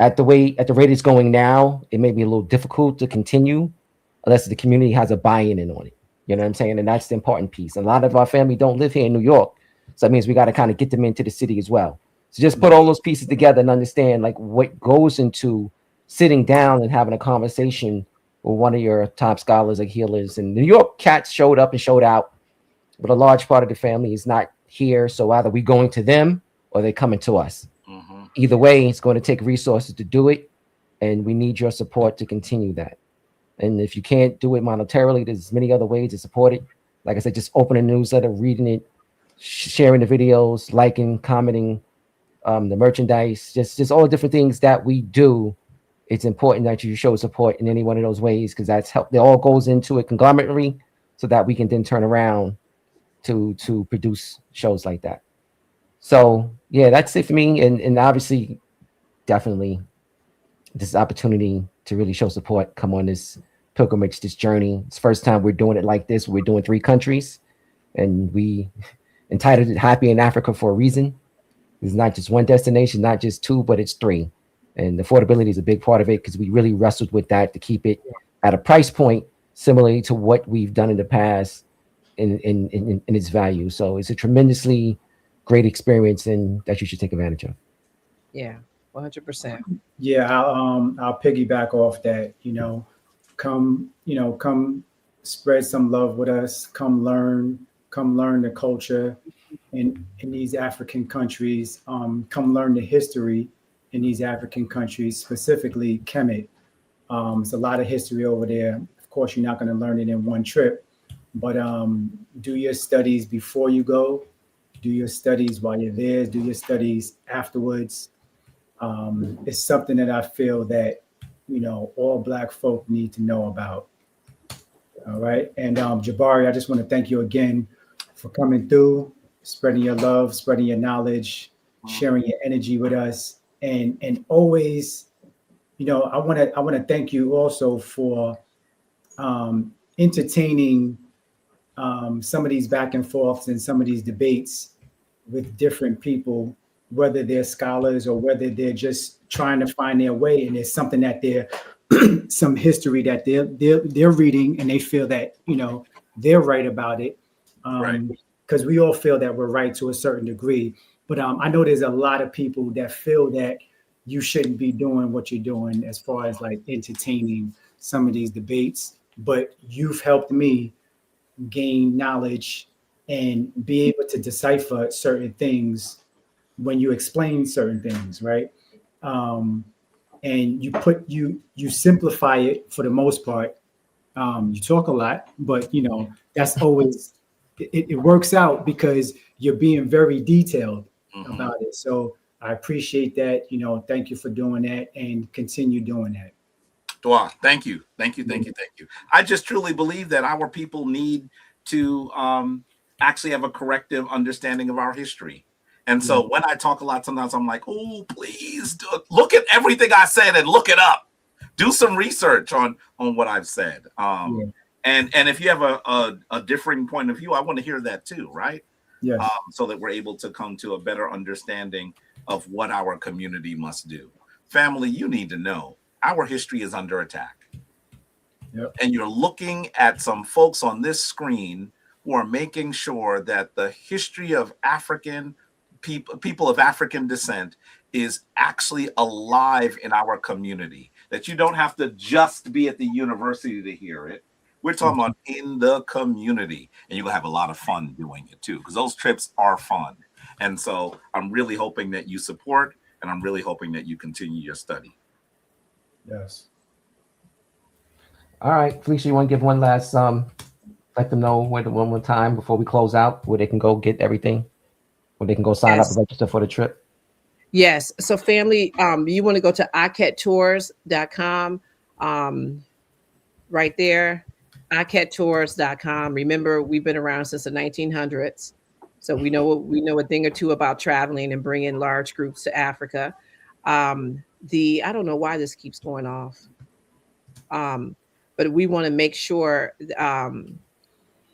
At the rate it's going now, it may be a little difficult to continue unless the community has a buy-in on it. You know what I'm saying? And that's the important piece. A lot of our family don't live here in New York. So that means we got to kind of get them into the city as well. So just put all those pieces together and understand like what goes into sitting down and having a conversation with one of your top scholars or healers. And New York cats showed up and showed out, but a large part of the family is not here. So either we going to them or they coming to us. Either way, it's going to take resources to do it, and we need your support to continue that. And if you can't do it monetarily, there's many other ways to support it. Like I said, just open a newsletter, reading it, sharing the videos, liking, commenting, the merchandise, just all the different things that we do. It's important that you show support in any one of those ways, because that's help. It all goes into a conglomerate so that we can then turn around to produce shows like that. So yeah, that's it for me. And obviously, definitely this opportunity to really show support, come on this pilgrimage, this journey. It's the first time we're doing it like this. We're doing 3 countries, and entitled it Happy in Africa for a reason. It's not just one destination, not just two, but it's three. And affordability is a big part of it because we really wrestled with that to keep it at a price point similarly to what we've done in the past in its value. So it's a tremendously great experience and that you should take advantage of. Yeah, 100%. Yeah, I'll piggyback off that. Come spread some love with us. Come learn the culture in these African countries. Come learn the history in these African countries, specifically Kemet. It's a lot of history over there. Of course, you're not going to learn it in one trip, but do your studies before you go. Do your studies while you're there. Do your studies afterwards. It's something that I feel that, all Black folk need to know about. All right. And Jabari, I just want to thank you again for coming through, spreading your love, spreading your knowledge, sharing your energy with us. And always, I want to thank you also for entertaining some of these back and forths and some of these debates with different people, whether they're scholars or whether they're just trying to find their way. And it's something that they're some history that they're reading and they feel that, they're right about it. Because we all feel that we're right to a certain degree. But I know there's a lot of people that feel that you shouldn't be doing what you're doing as far as like entertaining some of these debates. But you've helped me gain knowledge and be able to decipher certain things when you explain certain things, right? And you simplify it for the most part. You talk a lot, but that's always it works out because you're being very detailed about it. So I appreciate that. Thank you for doing that and continue doing that. Dwa, thank you. I just truly believe that our people need to actually have a corrective understanding of our history. And so when I talk a lot, sometimes I'm like, oh, please look at everything I said and look it up. Do some research on what I've said. And if you have a differing point of view, I want to hear that too, right? Yeah. So that we're able to come to a better understanding of what our community must do. Family, you need to know our history is under attack. Yep. And you're looking at some folks on this screen who are making sure that the history of African people of African descent is actually alive in our community, that you don't have to just be at the university to hear it. We're talking about in the community, and you're gonna have a lot of fun doing it too, because those trips are fun. And so I'm really hoping that you support, and I'm really hoping that you continue your study. Yes. All right, Felicia, you want to give one last let them know one more time before we close out where they can go get everything, where they can go sign up and register for the trip? Yes. So family, you want to go to icattours.com, right there, icattours.com. Remember, we've been around since the 1900s. So we know a thing or two about traveling and bringing large groups to Africa. I don't know why this keeps going off. But we want to make sure,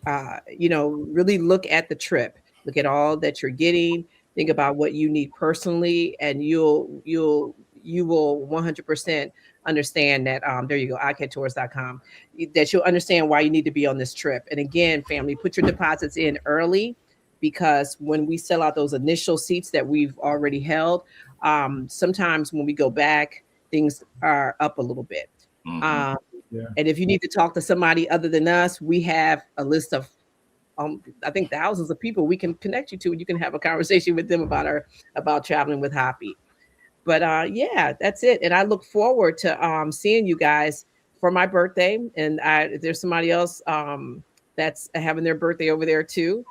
really look at the trip, look at all that you're getting, think about what you need personally, and you will 100% understand that. There you go, icattours.com, that you'll understand why you need to be on this trip. And again, family, put your deposits in early, because when we sell out those initial seats that we've already held, sometimes when we go back, things are up a little bit. And if you need to talk to somebody other than us, we have a list of I think thousands of people we can connect you to, and you can have a conversation with them about traveling with HAPI. But that's it. And I look forward to seeing you guys for my birthday. And if there's somebody else that's having their birthday over there too,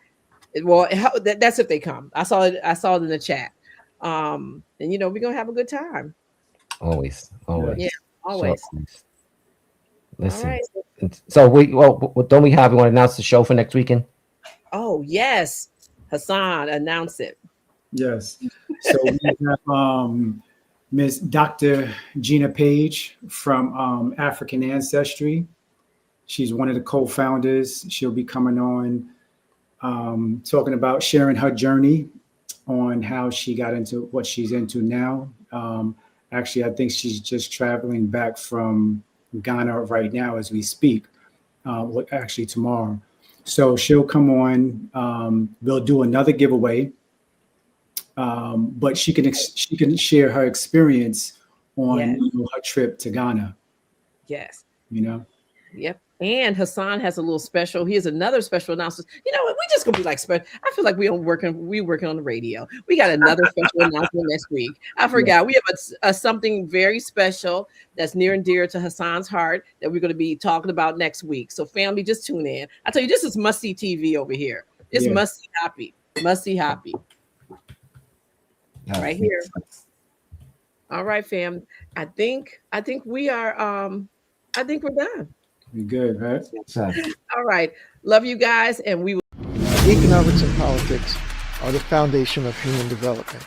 well, that's if they come. I saw it in the chat. And we're gonna have a good time. Always. Yeah, always. So, listen. All right. So don't we want to announce the show for next weekend? Oh yes, Hassan, announce it. Yes. So we have Miss Dr. Gina Page from African Ancestry. She's one of the co-founders. She'll be coming on talking about sharing her journey on how she got into what she's into now. Actually, I think she's just traveling back from Ghana right now as we speak, actually tomorrow. So she'll come on. We'll do another giveaway, but she can share her experience on her trip to Ghana. Yes. Yep. And Hassan has a little special. He has another special announcement. You know what? We just gonna be like special. I feel like we working on the radio. We got another special announcement next week. I forgot. We have a something very special that's near and dear to Hassan's heart that we're going to be talking about next week. So family, just tune in. I tell you, this is must see TV over here. It's must see HAPI. Must see HAPI. Right here. All right, fam. I think we are. I think we're done. You're good, right? All right. Love you guys. And we will. Economics and politics are the foundation of human development.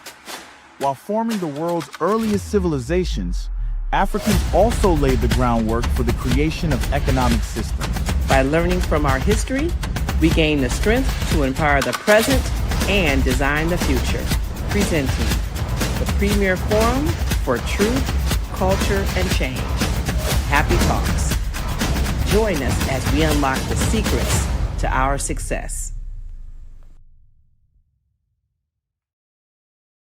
While forming the world's earliest civilizations, Africans also laid the groundwork for the creation of economic systems. By learning from our history, we gain the strength to empower the present and design the future. Presenting the premier forum for truth, culture, and change. HAPI Talks. Join us as we unlock the secrets to our success.